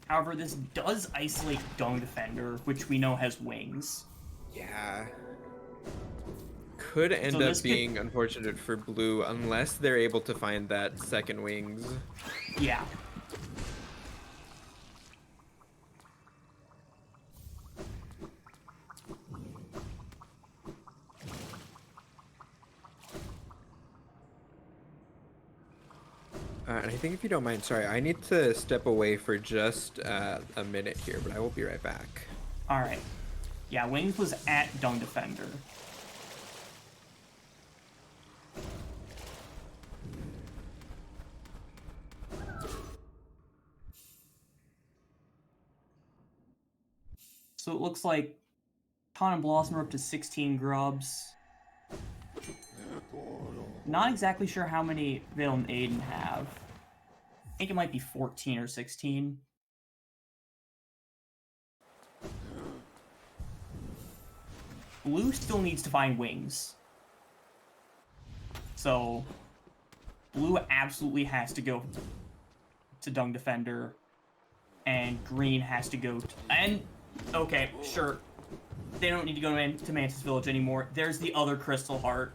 B: However, this does isolate Dung Defender, which we know has Wings.
A: Yeah. Could end
B: So
A: up
B: this
A: being unfortunate for blue unless they're able to find that second Wings.
B: Yeah.
A: And I think if you don't mind, sorry, I need to step away for just a minute here, but I will be right back.
B: Alright. Yeah, Wings was at Dung Defender. So it looks like Con and Blossom are up to 16 grubs. Not exactly sure how many Vale and Adyn have. I think it might be 14 or 16. Blue still needs to find Wings. So, Blue absolutely has to go to Dung Defender, and Green has to go to... And, okay, sure. They don't need to go to Mantis Village anymore. There's the other Crystal Heart.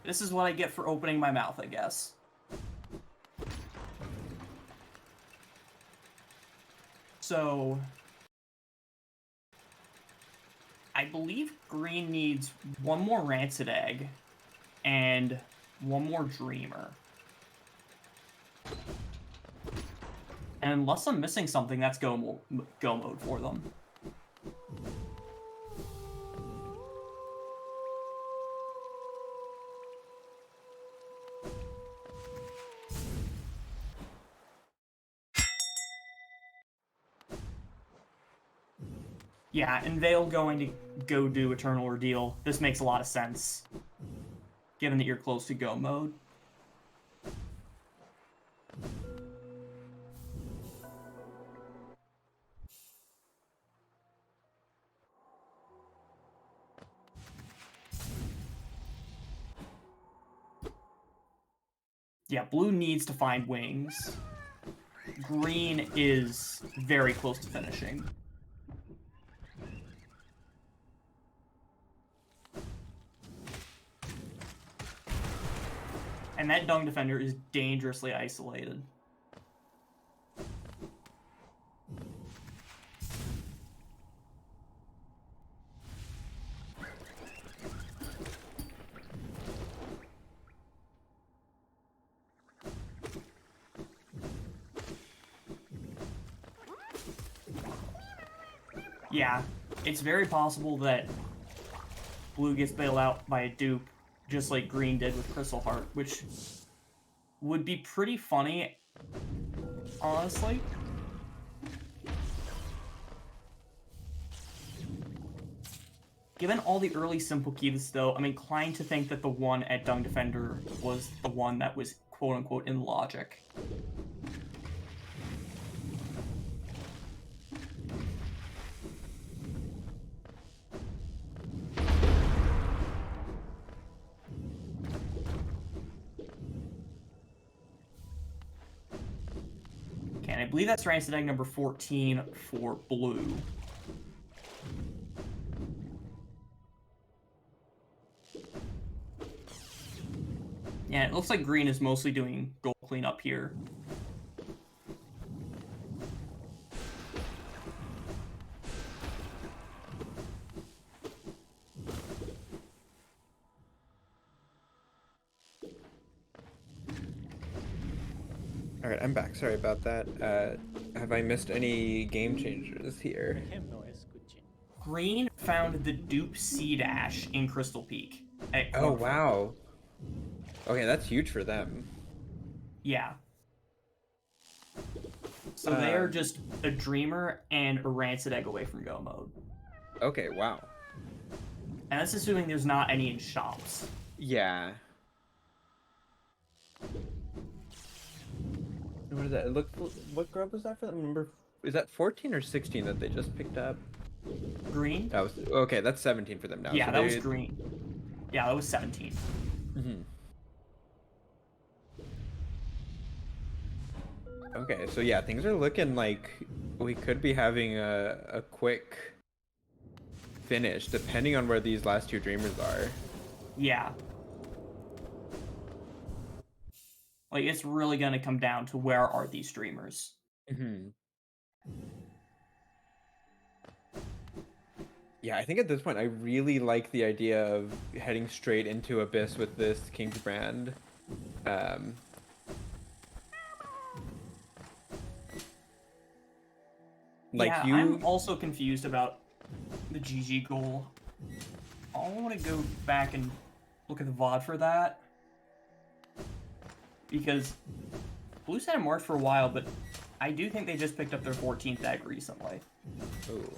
B: This is what I get for opening my mouth, I guess. So, I believe Green needs one more Rancid Egg and one more Dreamer. And unless I'm missing something, that's go mode for them. Yeah, and Vale going to go do Eternal Ordeal. This makes a lot of sense, given that you're close to go mode. Yeah, Blue needs to find Wings. Green is very close to finishing. And that Dung Defender is dangerously isolated. Yeah, it's very possible that Blue gets bailed out by a dupe, just like Green did with Crystal Heart, which would be pretty funny, honestly. Given all the early simple keys, though, I'm inclined to think that the one at Dung Defender was the one that was quote-unquote in logic. I believe that's rancid egg number 14 for blue. Yeah, it looks like green is mostly doing goal cleanup here.
A: All right, I'm back. Sorry about that. Have I missed any game changers here?
B: Green found the dupe seed ash in Crystal Peak at
A: Oh,
B: Cornflake.
A: wow. Okay, that's huge for them.
B: Yeah. So they are
A: Um,
B: just a Dreamer and a Rancid Egg away from go mode.
A: okay, wow.
B: And that's assuming there's not any in shops.
A: Yeah. What is that? Look, what grub was that for them? Number, is that 14 or 16 that they just picked up?
B: Green?
A: That was okay. That's 17 for them now.
B: Yeah,
A: So
B: that was green. Yeah, that was 17.
A: Mhm. Okay, so yeah, things are looking like we could be having a quick finish, depending on where these last two dreamers are.
B: Yeah. Like, it's really going to come down to where are these streamers.
A: Hmm. Yeah, I think at this point I really like the idea of heading straight into Abyss with this King's Brand. Um, like
B: Yeah, I'm
A: you,
B: also confused about the GG goal. I want to go back and look at the VOD for that. Because Blue's had a mark for a while, but I do think they just picked up their 14th egg recently.
A: ooh.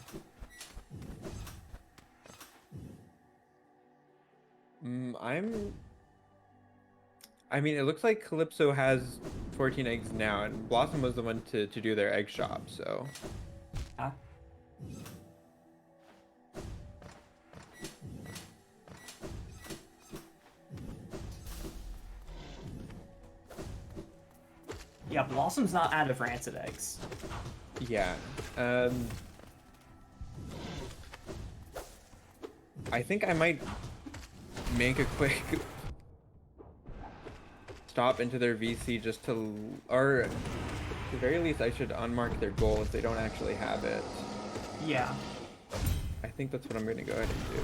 A: I mean, it looks like Calypso has 14 eggs now, and Blossom was the one to do their egg shop, so.
B: Yeah. Yeah, Blossom's not out of rancid eggs.
A: Yeah. I think I might make a quick stop into their VC just to, or at the very least, I should unmark their goal if they don't actually have it.
B: Yeah.
A: I think that's what I'm going to go ahead and do.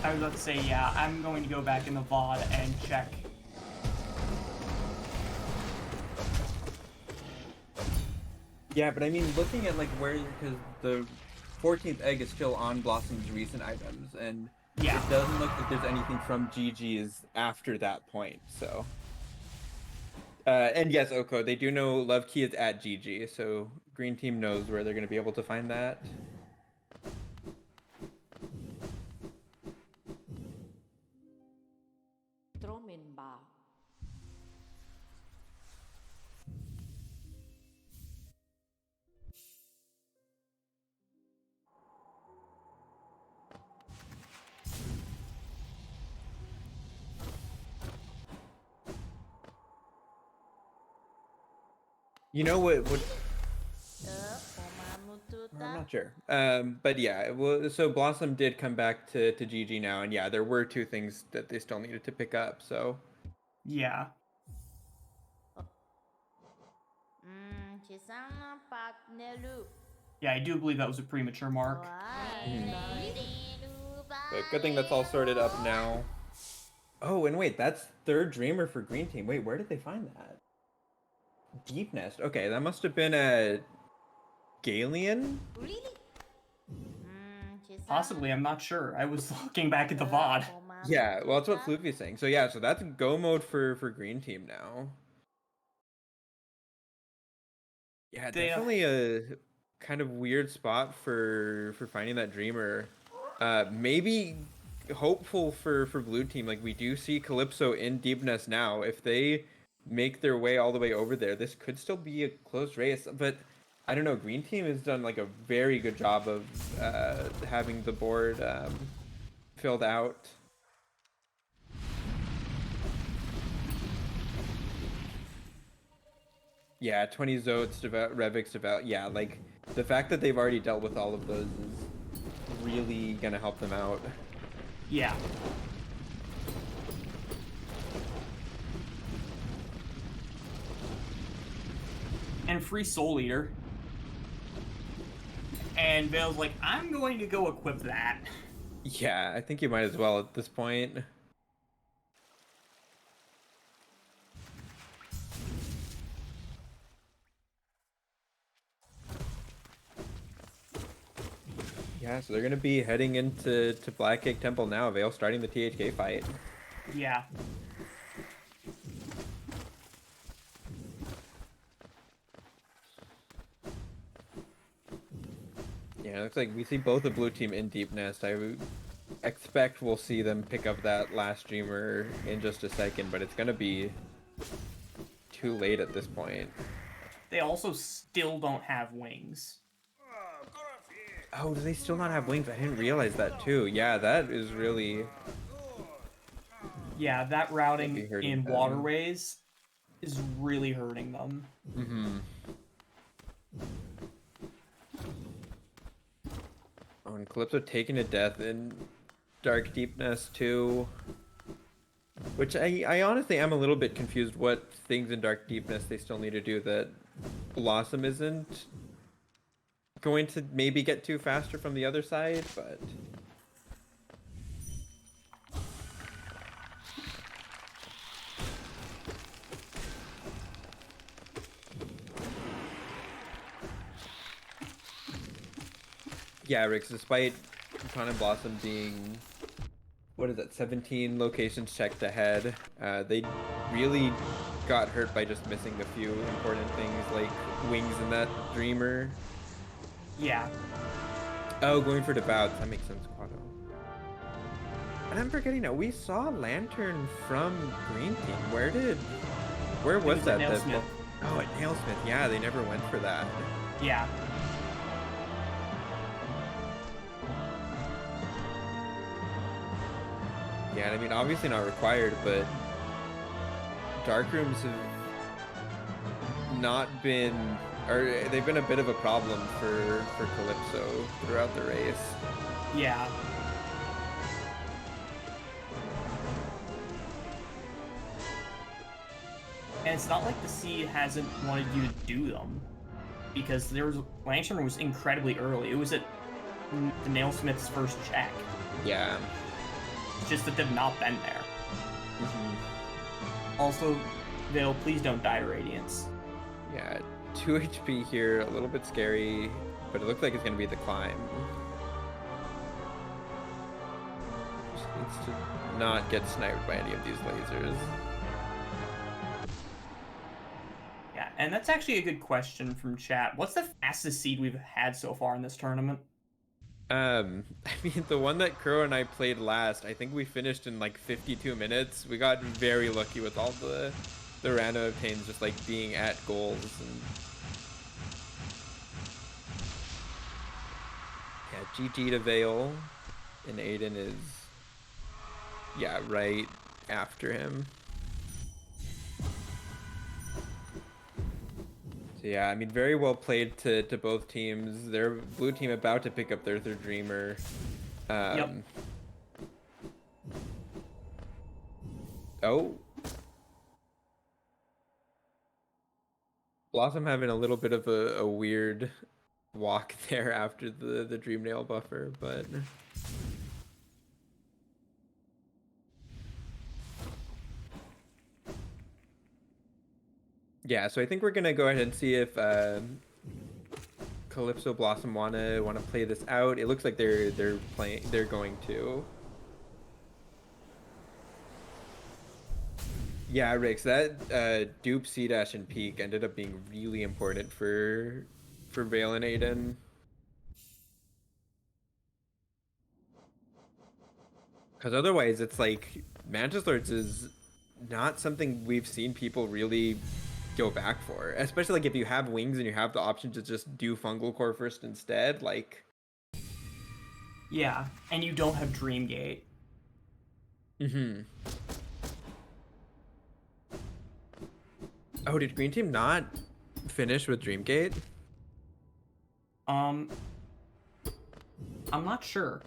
B: I was about to say, yeah, I'm going to go back in the VOD and check.
A: Yeah, but I mean, looking at like where, because the 14th egg is still on Blossom's recent items, and
B: Yeah.
A: it doesn't look like there's anything from GG's after that point, so. And yes, Oko, they do know Love Key is at GG, so Green Team knows where they're going to be able to find that. You know what I'm not sure. But yeah, well, so Blossom did come back to GG now, and yeah, there were two things that they still needed to pick up, so.
B: Yeah. Yeah, I do believe that was a premature mark.
A: But good thing that's all sorted up now. Oh, and wait, that's third Dreamer for Green Team. Wait, where did they find that? Deep Nest. Okay, that must have been a Galian?
B: Possibly, I'm not sure. I was looking back at the VOD.
A: Yeah, well, that's what Floofy's saying. So yeah, so that's go mode for Green Team now. Yeah, definitely a kind of weird spot for finding that Dreamer. Maybe hopeful for Blue Team. Like we do see Calypso in Deep Nest now. If they make their way all the way over there, this could still be a close race. But I don't know, Green Team has done like a very good job of having the board filled out. Yeah, 20 Zotes, Revix, yeah, like the fact that they've already dealt with all of those is really gonna help them out.
B: Yeah. And free Soul Eater. And Vale's like, I'm going to go equip that.
A: Yeah, I think you might as well at this point. Yeah, so they're gonna be heading into Black Cake Temple now. Vale starting the THK fight.
B: Yeah.
A: Yeah, it looks like we see both the blue team in Deep Nest. I expect we'll see them pick up that last Dreamer in just a second, but it's gonna be too late at this point.
B: They also still don't have wings.
A: Oh, do they still not have wings? I didn't realize that too. Yeah, that is really
B: Yeah, that
A: gonna
B: routing
A: be hurting
B: in
A: them.
B: waterways is really hurting them.
A: Mm-hmm. Oh, and Calypso taking a death in Dark Deepness too. Which I honestly am a little bit confused what things in Dark Deepness they still need to do that Blossom isn't going to maybe get to faster from the other side, but yeah, Rix, despite Con and Blossom being, what is it, 17 locations checked ahead, they really got hurt by just missing a few important things like wings in that Dreamer.
B: Yeah.
A: Oh, going for Devout. That makes sense, Quado. And I'm forgetting now, we saw Lantern from Green Team. Where
B: It
A: was
B: was at
A: that?
B: Nailsmith.
A: Oh, at Nailsmith. Yeah, they never went for that.
B: Yeah.
A: Yeah, I mean, obviously not required, but dark rooms have not been, or they've been a bit of a problem for Calypso throughout the race.
B: Yeah. And it's not like the sea hasn't wanted you to do them. Because Lantern was incredibly early. It was at the Nailsmith's first check.
A: Yeah.
B: It's just that they've not been there. Also, Vale, please don't die to Radiance.
A: Yeah, 2 HP here, a little bit scary, but it looks like it's going to be the climb. Just needs to not get sniped by any of these lasers.
B: Yeah, and that's actually a good question from chat. What's the fastest seed we've had so far in this tournament?
A: I mean, the one that Crow and I played last, I think we finished in like 52 minutes. We got very lucky with all the random obtains just like being at goals and yeah, GG to Vale, and Adyn is yeah, right after him. So yeah, I mean, very well played to both teams. Their blue team about to pick up their third Dreamer.
B: Yep.
A: Oh, Blossom having a little bit of a weird walk there after the Dream Nail buffer, but yeah. So I think we're gonna go ahead and see if Calypso Blossom wanna play this out. It looks like they're going to. Yeah, Rix, that dupe C dash and peak ended up being really important for Vale and Adyn. Because otherwise it's like Mantis Lords is not something we've seen people really go back for, especially like if you have wings and you have the option to just do fungal core first instead. Like,
B: Yeah, and you don't have Dreamgate.
A: hmm. Oh, did Green Team not finish with Dreamgate?
B: Um, I'm not sure.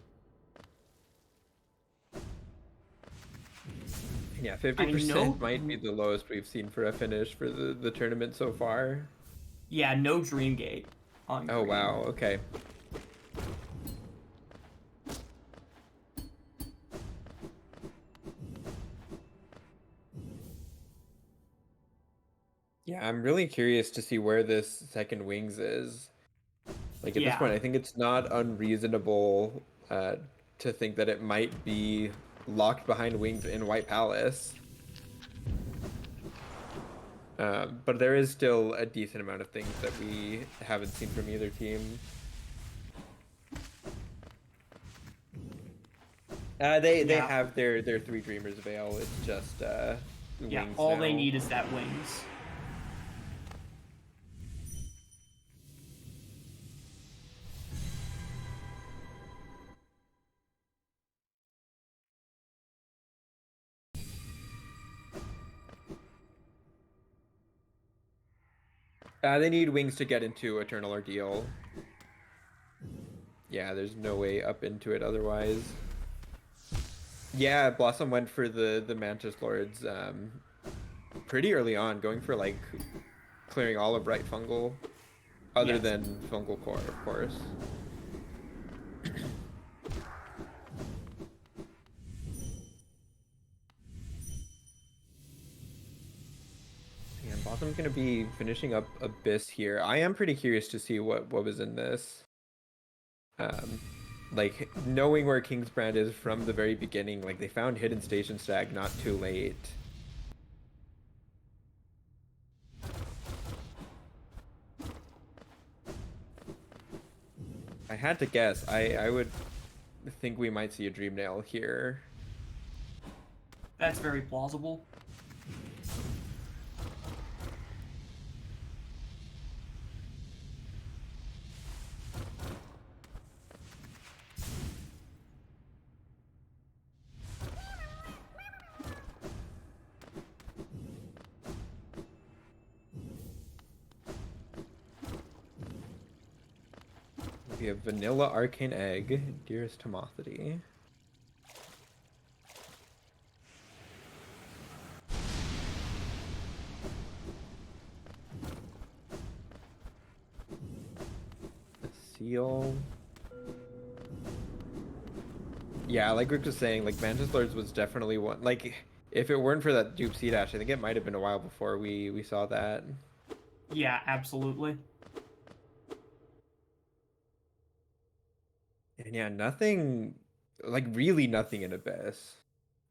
A: Yeah,
B: I
A: 50%
B: know.
A: might be the lowest we've seen for a finish for the tournament so far.
B: Yeah, no Dreamgate on
A: Oh
B: green.
A: wow, okay. Yeah, I'm really curious to see where this second wings is. Like at this
B: Yeah,
A: point, I think it's not unreasonable to think that it might be locked behind wings in White Palace. But there is still a decent amount of things that we haven't seen from either team. They
B: yeah,
A: have their three Dreamers Veil. It's just
B: yeah.
A: wings
B: All they
A: now.
B: need is that wings.
A: They need wings to get into Eternal Ordeal. Yeah, there's no way up into it otherwise. Yeah, Blossom went for the Mantis Lords pretty early on, going for like clearing all of Bright Fungal, other
B: Yes.
A: than Fungal Core, of course. And Blossom's gonna be finishing up Abyss here. I am pretty curious to see what was in this. Um, like knowing where Kingsbrand is from the very beginning, like they found Hidden Station Stag not too late. I had to guess. I would think we might see a Dream Nail here.
B: That's very plausible.
A: We have Vanilla Arcane Egg, Dearest Timothy. A Seal. Yeah, like Rick was saying, like Mantis Lords was definitely one. Like, if it weren't for that dupe C dash, I think it might have been a while before we saw that.
B: Yeah, absolutely.
A: And yeah, nothing, like really nothing in Abyss.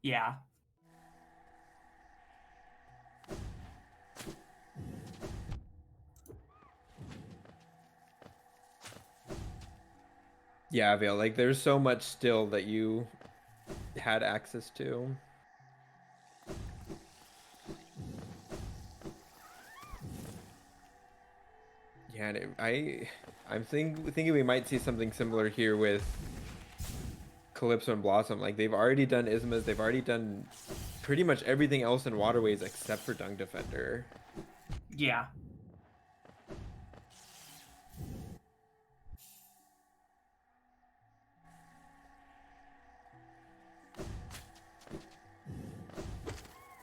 B: Yeah.
A: Yeah, Vale, like there's so much still that you had access to. Yeah, and I'm thinking we might see something similar here with Calypso and Blossom. Like they've already done Ismas, they've already done pretty much everything else in Waterways except for Dung Defender.
B: Yeah.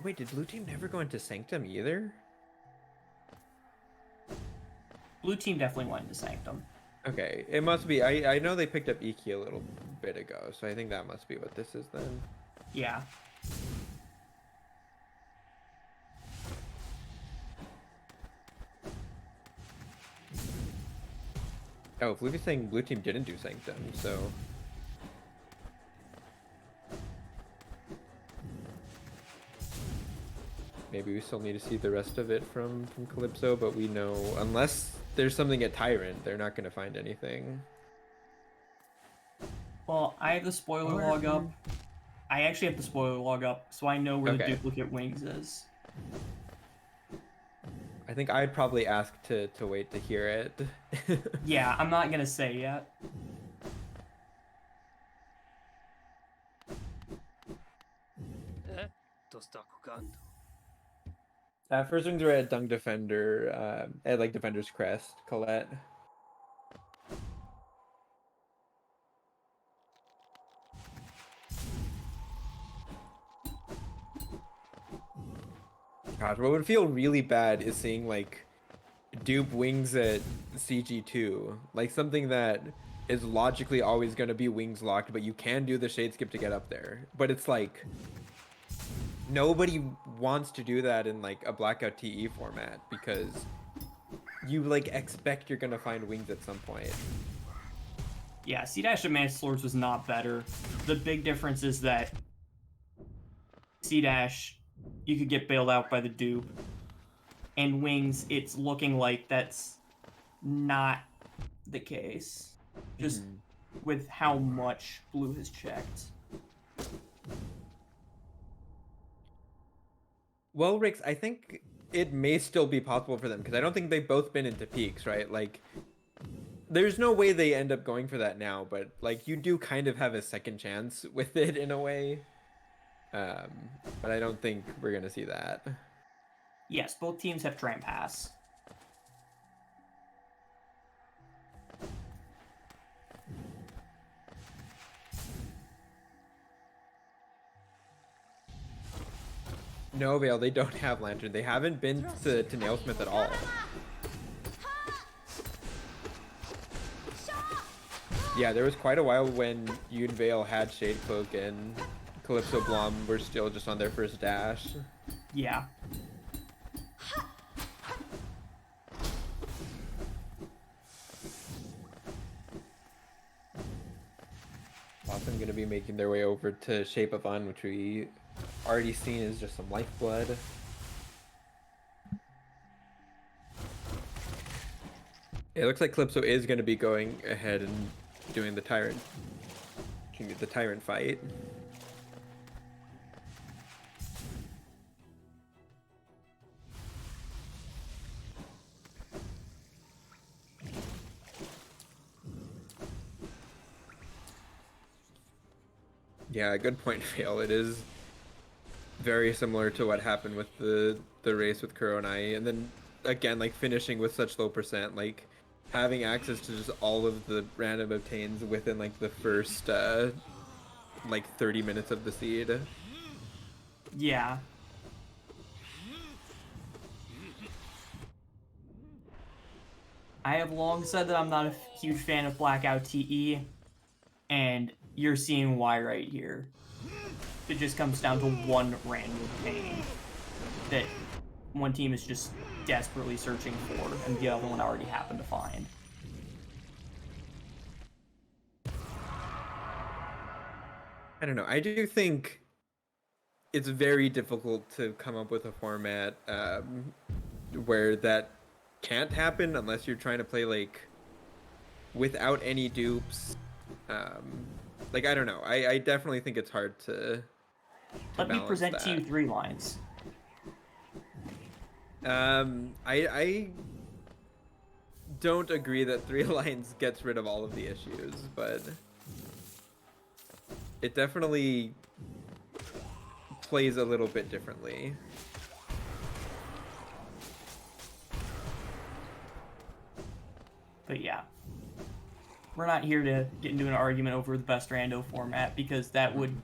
A: Wait, did Blue Team never go into Sanctum either?
B: Blue team definitely went into Sanctum.
A: Okay, it must be. I know they picked up Iki a little bit ago, so I think that must be what this is then.
B: Yeah.
A: Oh, Fluke is saying Blue Team didn't do Sanctum, so maybe we still need to see the rest of it from Calypso, but we know unless there's something at Tyrant, they're not going to find anything.
B: Well, I have the spoiler log up. I actually have the spoiler log up, so I know where the
A: Okay.
B: duplicate wings is.
A: I think I'd probably ask to wait to hear it.
B: Yeah, I'm not gonna say yet.
A: First wings are at Dung Defender, at like Defender's Crest, Colette. Gosh, what would feel really bad is seeing like dupe wings at CG2, like something that is logically always going to be wings locked, but you can do the shade skip to get up there. But it's like nobody wants to do that in like a Blackout TE format because you like expect you're gonna find wings at some point.
B: Yeah, C-Dash at Mantis Lords was not better. The big difference is that C-Dash, you could get bailed out by the dupe. And Wings, it's looking like that's not the case. Just with how much Blue has checked.
A: Well, Rix, I think it may still be possible for them because I don't think they've both been into peaks, right? Like, there's no way they end up going for that now, but like you do kind of have a second chance with it in a way. But I don't think we're gonna see that.
B: Yes, both teams have Tram Pass.
A: No, Vale, they don't have Lantern. They haven't been to Nailsmith at all. Yeah, there was quite a while when Yoon Vale had Shade Cloak and Calypso Blom were still just on their first dash.
B: Yeah.
A: Often going to be making their way over to Shape of Un, which we already seen is just some lifeblood. It looks like Calypso is going to be going ahead and doing the Tyrant fight. Yeah, good point, Vale. It is very similar to what happened with the race with Kuronai, and then again, like finishing with such low percent, like having access to just all of the random obtains within like the first like 30 minutes of the seed.
B: Yeah. I have long said that I'm not a huge fan of Blackout TE, and you're seeing why right here. It just comes down to one random obtain that one team is just desperately searching for, and the other one already happened to find.
A: I don't know. I do think it's very difficult to come up with a format where that can't happen unless you're trying to play like without any dupes. Like I don't know. I definitely think it's hard to
B: Let me
A: balance
B: present
A: that.
B: to you 3 lines.
A: I don't agree that 3 lines gets rid of all of the issues, but it definitely plays a little bit differently.
B: But yeah. We're not here to get into an argument over the best rando format because that would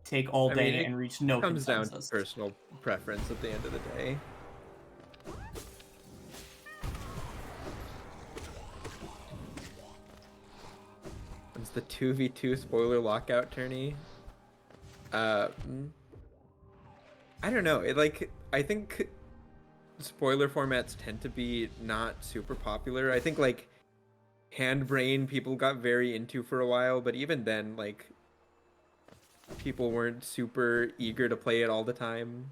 B: take all day and reach no
A: consensus. Comes down to
B: consensus.
A: personal preference at the end of the day. It's the 2v2 spoiler lockout tourney. I don't know. I think spoiler formats tend to be not super popular. I think like Handbrain people got very into for a while, but even then like people weren't super eager to play it all the time.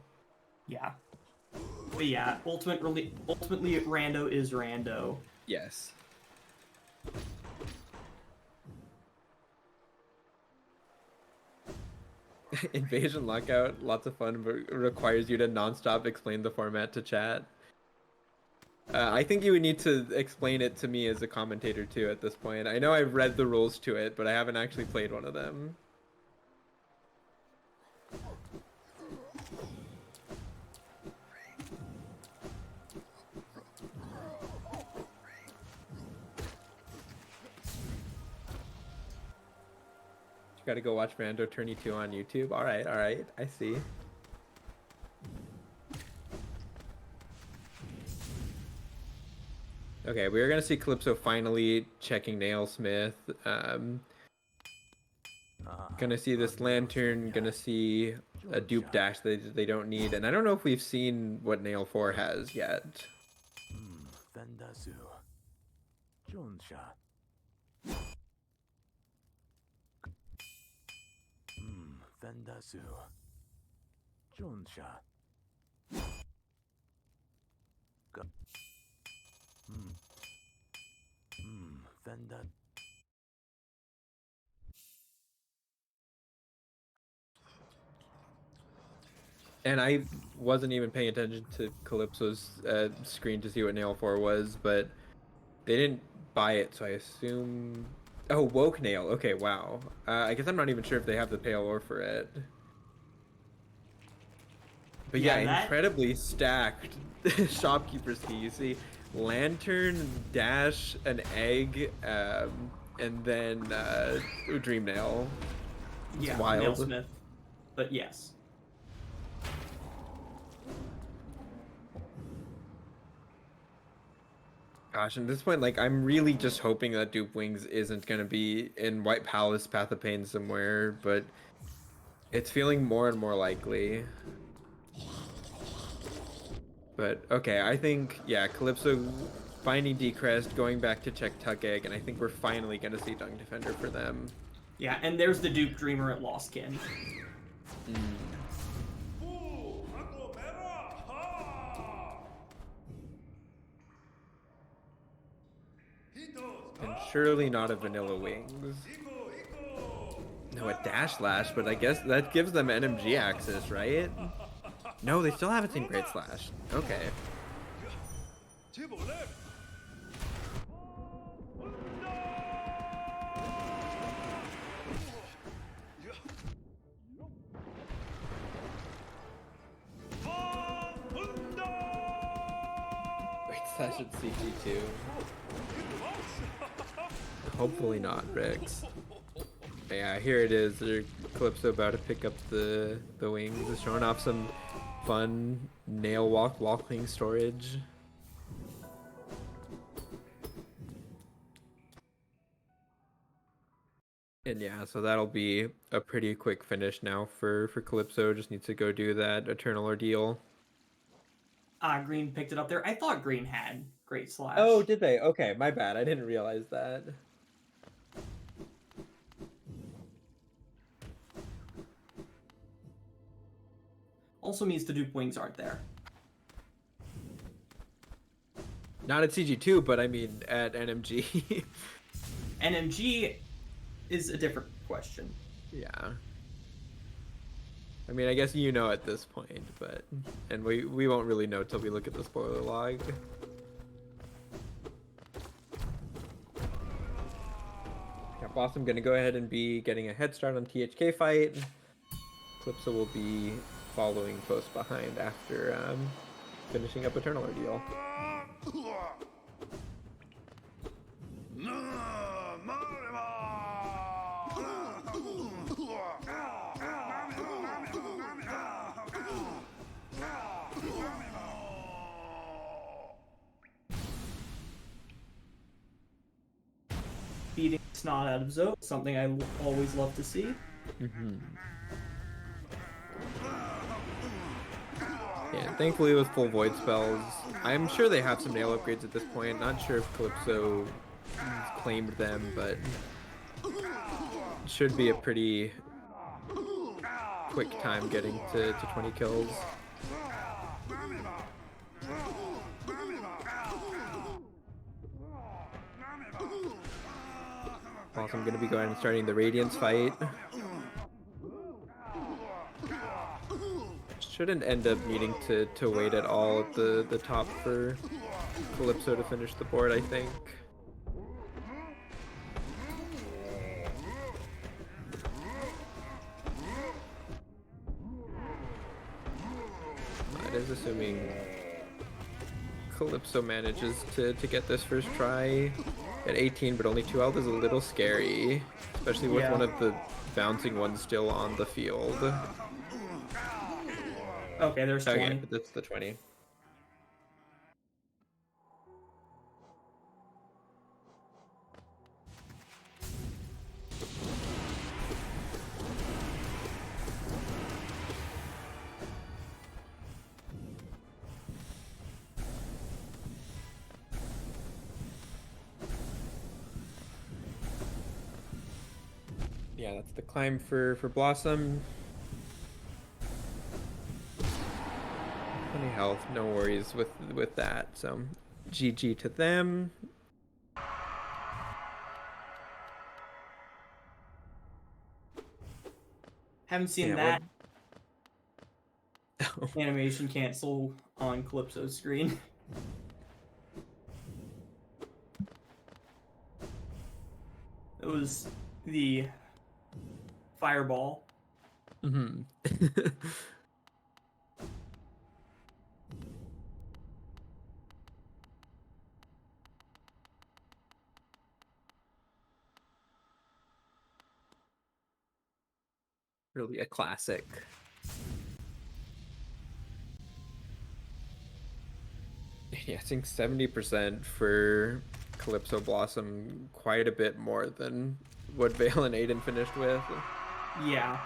B: Yeah. But yeah, ultimately rando is rando.
A: Yes. Invasion Lockout, lots of fun, but requires you to nonstop explain the format to chat. I think you would need to explain it to me as a commentator too at this point. I know I've read the rules to it, but I haven't actually played one of them. You gotta go watch Rando Tourney 2 on YouTube. All right, I see. Okay, we're gonna see Calypso finally checking Nailsmith. Gonna see this lantern, gonna see a dupe dash that they don't need, and I don't know if we've seen what Nail 4 has yet. And I wasn't even paying attention to Calypso's screen to see what Nail 4 was, but they didn't buy it, so I assume... Oh, Woke Nail. Okay, wow. I guess I'm not even sure if they have the pale ore for it. But yeah,
B: that...
A: incredibly stacked shopkeeper's key. You see lantern, dash, an egg, and then dream nail. It's
B: yeah,
A: wild.
B: Nailsmith. But yes.
A: Gosh, at this point, like, I'm really just hoping that Dupe Wings isn't gonna be in White Palace, Path of Pain somewhere, but it's feeling more and more likely. But okay, I think, yeah, Calypso finding Decrest, going back to check Tuck Egg, and I think we're finally gonna see Dung Defender for them.
B: Yeah, and there's the Dupe Dreamer at Lost Kin.
A: And surely not a Vanilla Wings. No, a Dash Slash, but I guess that gives them NMG access, right? No, they still haven't seen Great Slash. Okay. Great Slash at CG2. Hopefully not, Rex. Yeah, here it is. Calypso about to pick up the wings. It's showing off some fun nail walking storage. And yeah, so that'll be a pretty quick finish now for Calypso. Just needs to go do that Eternal Ordeal.
B: Green picked it up there. I thought Green had Great Slash.
A: Oh, did they? Okay, my bad. I didn't realize that.
B: Also means the Dupe Wings aren't there.
A: Not at CG2, but I mean at NMG.
B: NMG is a different question.
A: Yeah. I mean, I guess you know at this point, but... And we won't really know till we look at the spoiler log. Yeah, Blossom gonna go ahead and be getting a head start on THK fight. Calypso will be following close behind after finishing up Eternal Ordeal.
B: Beating snot out of Zoe, something I always love to see.
A: Yeah, thankfully with full void spells, I'm sure they have some nail upgrades at this point. Not sure if Calypso claimed them, but it should be a pretty quick time getting to 20 kills. Also, I'm going to be going and starting the Radiance fight. Shouldn't end up needing to wait at all at the top for Calypso to finish the board, I think. That is assuming Calypso manages to get this first try at 18, but only 2 health is a little scary, especially with one of the bouncing ones still on the field.
B: Okay, there's 20.
A: Okay, but that's the 20. Yeah, that's the climb for Blossom. 20 health, no worries with that. So GG to them.
B: Haven't seen
A: Yeah,
B: that
A: what?
B: animation cancel on Calypso's screen. It was the fireball.
A: Mm-hmm. Really a classic. Yeah, I think 70% for Calypso Blossom, quite a bit more than what Vale and Adyn finished with.
B: Yeah.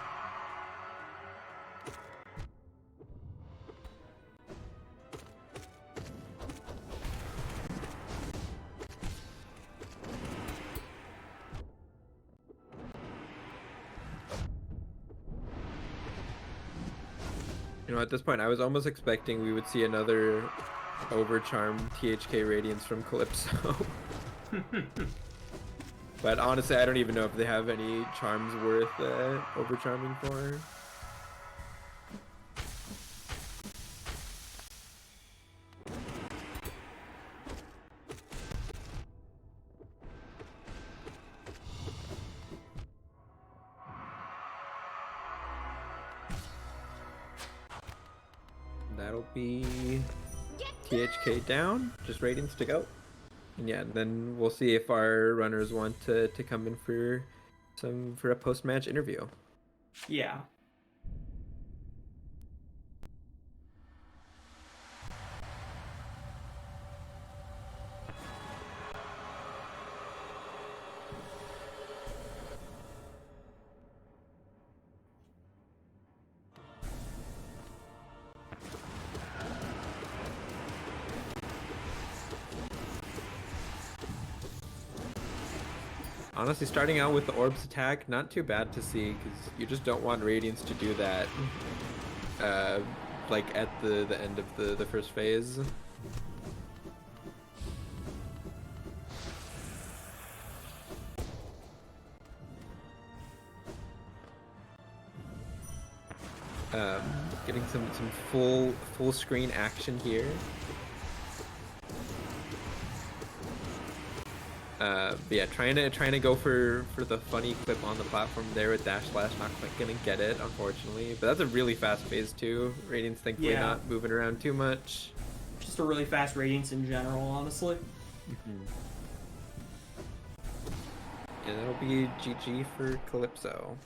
A: You know, at this point, I was almost expecting we would see another Overcharm THK Radiance from Calypso. But honestly, I don't even know if they have any charms worth Overcharming for. That'll be THK down, just Radiance to go. And yeah, then we'll see if our runners want to come in for a post-match interview.
B: Yeah.
A: Honestly, starting out with the Orbs attack, not too bad to see, because you just don't want Radiance to do that, like at the end of the first phase. Getting some full screen action here. But yeah, trying to go for the funny clip on the platform there with dash slash, not quite gonna get it, unfortunately. But that's a really fast phase too. Radiance thankfully not moving around too much.
B: Just a really fast Radiance in general, honestly.
A: Yeah, that'll be GG for Calypso.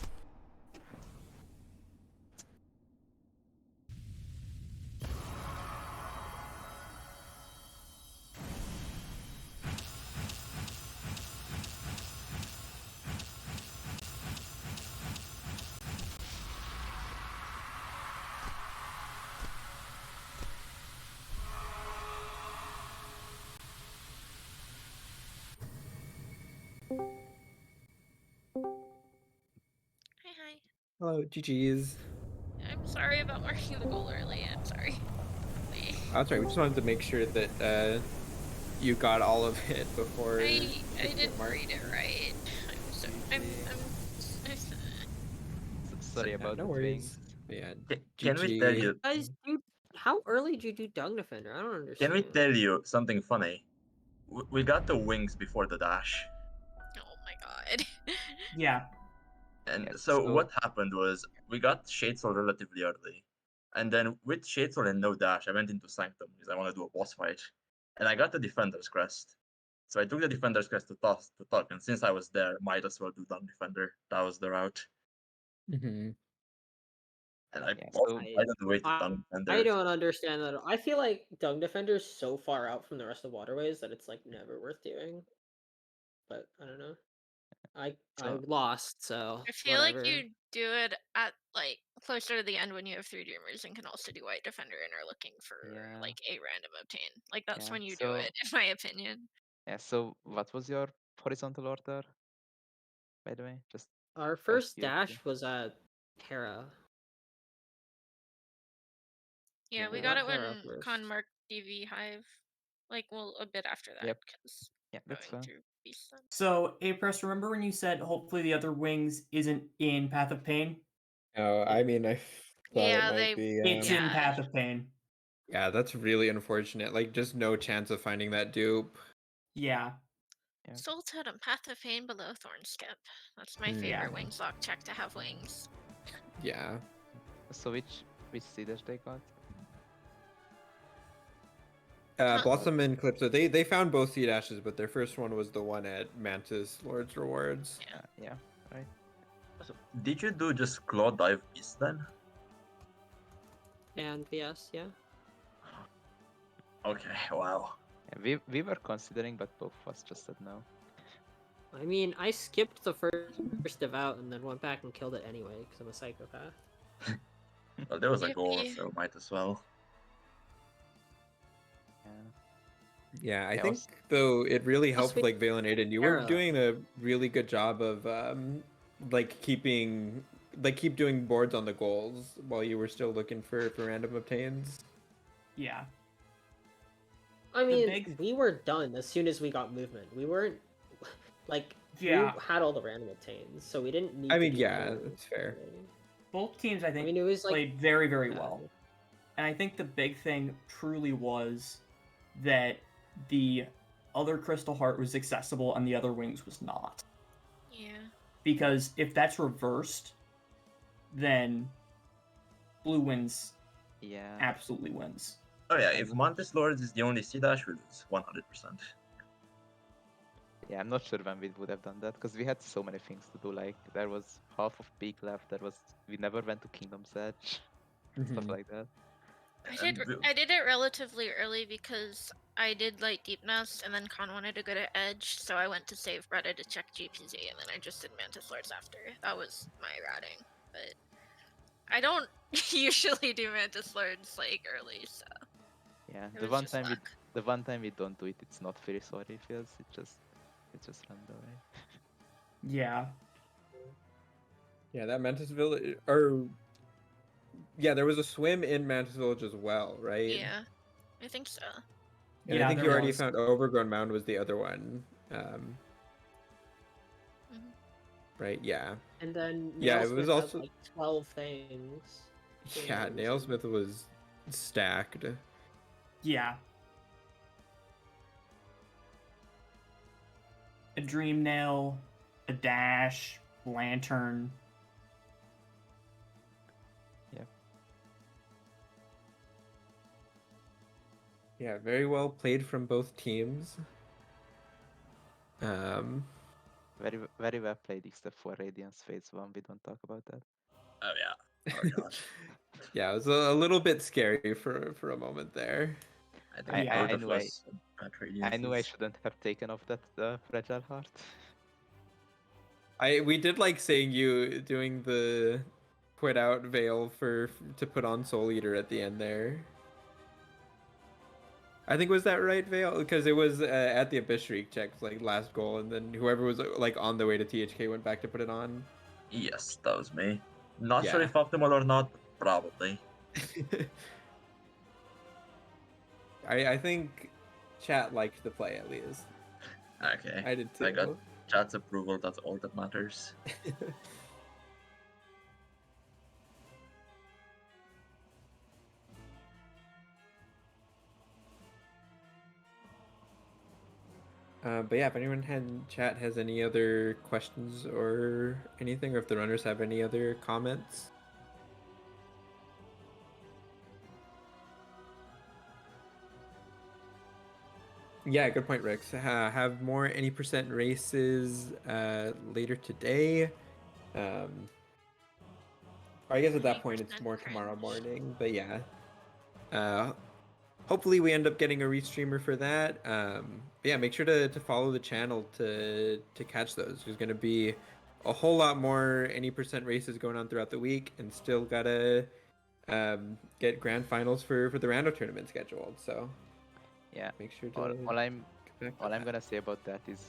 C: Hi.
A: Hello, GG's.
C: I'm sorry about marking the goal early. I'm sorry.
A: That's right. We just wanted to make sure that you got all of it before.
C: I didn't read it right. I'm
D: Sorry about
A: no
D: the
A: worries.
D: things.
A: Yeah.
E: Can we tell
A: GG.
E: you?
B: Guys,
D: how early did you do Dung Defender? I don't
E: Can
D: understand.
E: we tell you something funny? We got the wings before the dash.
C: Oh my god.
B: Yeah.
E: And
F: Yeah,
E: so
F: so-
E: what happened was we got Shadesol relatively early. And then with Shadesol and no dash, I went into Sanctum because I want to do a boss fight. And I got the Defender's Crest. So I took the Defender's Crest to talk, and since I was there, might as well do Dung Defender. That was the route.
A: Mhm.
E: And I
F: Yeah,
E: also
F: so-
E: died on the way to Dung Defender.
D: I don't understand that. I feel like Dung Defender is so far out from the rest of Waterways that it's like never worth doing. But I don't know. I
F: So-
D: lost, so
C: I feel
D: whatever.
C: like you do it at like closer to the end when you have 3 Dreamers and can also do White Defender and are looking for
F: Yeah.
C: like a random obtain. Like that's
F: Yeah,
C: when you do
F: so-
C: it, in my opinion.
F: Yeah, so what was your horizontal order? By the way, just
D: Our first
F: curiosity.
D: dash was at Terra.
C: Yeah, we
D: Yeah,
C: got
D: not
C: it when
D: Terra first.
C: Con marked DV Hive. Like, well, a bit after that,
F: Yep.
C: because
F: Yeah, that's
C: going
F: fine.
C: through Beast Sun.
B: So, Apress, remember when you said hopefully the other wings isn't in Path of Pain?
A: Oh, I mean, I thought
C: Yeah,
A: it might
C: they-
A: be.
B: It's
C: Yeah.
B: in Path of Pain.
A: Yeah, that's really unfortunate. Like, just no chance of finding that dupe.
B: Yeah.
F: Yeah.
C: Soul Totem, Path of Pain below Thorn Skip. That's my
A: Hmm.
C: favorite
B: Yeah.
C: wings lock check to have wings.
A: Yeah.
F: So which seeders they got?
A: Blossom and Calypso, they found both seed ashes, but their first one was the one at Mantis Lord's Rewards.
F: Yeah, right.
E: So, did you do just Claw Dive Beast then?
D: And VS, yeah.
E: Okay, wow.
F: Yeah, we were considering, but both of us just said no.
D: I mean, I skipped the first Devout and then went back and killed it anyway because I'm a psychopath.
E: Well, there was a goal,
C: Yippee.
E: so might as well.
F: Yeah.
A: Yeah, I
F: Yeah,
A: think
F: also-
A: though it really
D: Plus
A: helped
D: we-
A: like Vale and Adyn. You were
D: Era.
A: doing a really good job of keep doing boards on the goals while you were still looking for random obtains.
B: Yeah.
D: I mean,
B: big-
D: we were done as soon as we got movement. We weren't like
B: Yeah.
D: we had all the random obtains, so we didn't need.
A: I
D: to
A: mean,
D: do
A: yeah,
D: more,
A: that's fair.
D: really.
B: Both teams, I
D: I
B: think,
D: mean, it was like
B: played very, very
D: yeah.
B: well. And I think the big thing truly was that the other Crystal Heart was accessible and the other wings was not.
C: Yeah.
B: Because if that's reversed, then blue wins
F: Yeah.
B: absolutely wins.
E: Oh yeah, if Mantis Lords is the only C dash, we lose 100%.
F: Yeah, I'm not sure when we would have done that because we had so many things to do. Like there was half of peak left. We never went to Kingdom's Edge, stuff
A: Mhm.
F: like that.
C: I did it relatively early because I did like Deep Nest and then Con wanted to go to Edge, so I went to save Retta to check GPZ and then I just did Mantis Lords after. That was my routing, but I don't usually do Mantis Lords like early, so
F: Yeah,
C: it
F: the
C: was
F: one
C: just
F: time
C: luck.
F: the one time we don't do it, it's not very sorry feels. It just runs away.
B: Yeah.
A: Yeah, that Mantis Village, or yeah, there was a swim in Mantis Village as well, right?
C: Yeah, I think so.
A: And
B: Yeah,
A: I think
B: there
A: you already
B: was.
A: found Overgrown Mound was the other one.
C: Mhm.
A: Right? Yeah.
D: And then
A: Yeah, it
D: Nailsmith
A: was
D: had,
A: also-
D: like 12 things.
A: Yeah, Nailsmith was stacked.
B: Yeah. A Dream Nail, a Dash, Lantern.
A: Yeah, very well played from both teams.
F: Very well played, except for Radiance Phase 1. We don't talk about that.
E: Oh yeah. Oh gosh.
A: Yeah, it was a little bit scary for a moment there.
E: I think
B: I
E: both of
F: knew I-
E: us had
F: I knew I
E: radiances.
F: shouldn't have taken off that fragile heart.
A: We did like seeing you doing the put out veil to put on Soul Eater at the end there. I think was that right, Vale? Because it was at the Abyss Shriek checks like last goal, and then whoever was like on the way to THK went back to put it on.
E: Yes, that was me. Not sure
A: Yeah.
E: if optimal or not, but probably.
A: I think chat liked the play at least.
E: Okay.
A: I did too.
E: I got chat's approval, that's all that matters.
A: But yeah, if anyone in chat has any other questions or anything, or if the runners have any other comments. Yeah, good point, Rex. Have more any percent races later today. I guess at that point it's
C: 20%
A: more tomorrow
C: cringe.
A: morning, but yeah. Hopefully we end up getting a restreamer for that. But yeah, make sure to follow the channel to catch those. There's gonna be a whole lot more any percent races going on throughout the week, and still gotta get grand finals for the Rando tournament scheduled. So
F: Yeah.
A: make sure
F: All,
A: to
F: all I'm
A: connect
F: all
A: with
F: I'm
A: that.
F: gonna say about that is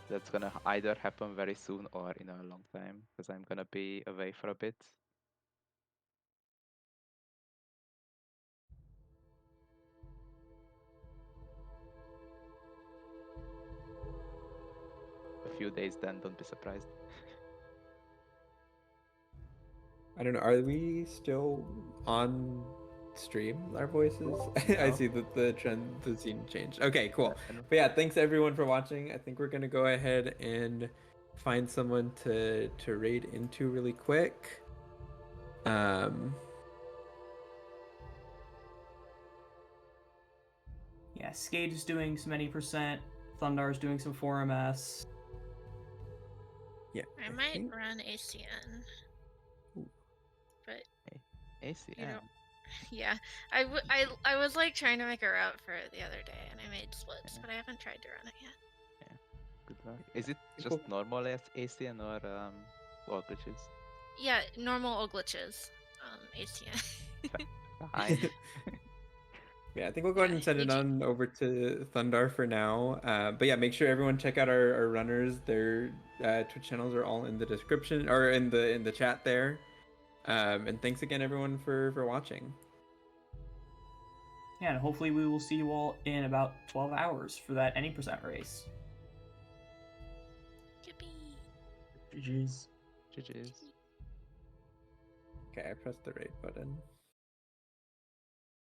F: that's gonna either happen very soon or in a long time because I'm gonna be away for a bit. A few days, then don't be surprised.
A: I don't know. Are we still on stream? Our voices? I
F: No?
A: see that the scene changed. Okay, cool.
F: I know.
A: But yeah, thanks everyone for watching. I think we're gonna go ahead and find someone to raid into really quick.
B: Yeah, Skate is doing some 80%. Thundar is doing some 4MS.
A: Yeah.
C: I might run ACN, but
F: ACM.
C: you don't. Yeah, I was like trying to make a route for it the other day, and I made splits, but I haven't tried to run it yet.
F: Yeah. Good luck. Is it just
A: Cool.
F: normal as ACN or wall glitches?
C: Yeah, normal old glitches. ACN.
F: Fine.
A: Yeah, I think we'll go ahead and send it
C: EG.
A: on over to Thundar for now. But yeah, make sure everyone check out our runners. Their Twitch channels are all in the description or in the chat there. And thanks again, everyone, for watching.
B: Yeah, and hopefully we will see you all in about 12 hours for that any percent race.
C: Yippee.
E: GG's.
F: GG's.
A: Okay, I pressed the raid button.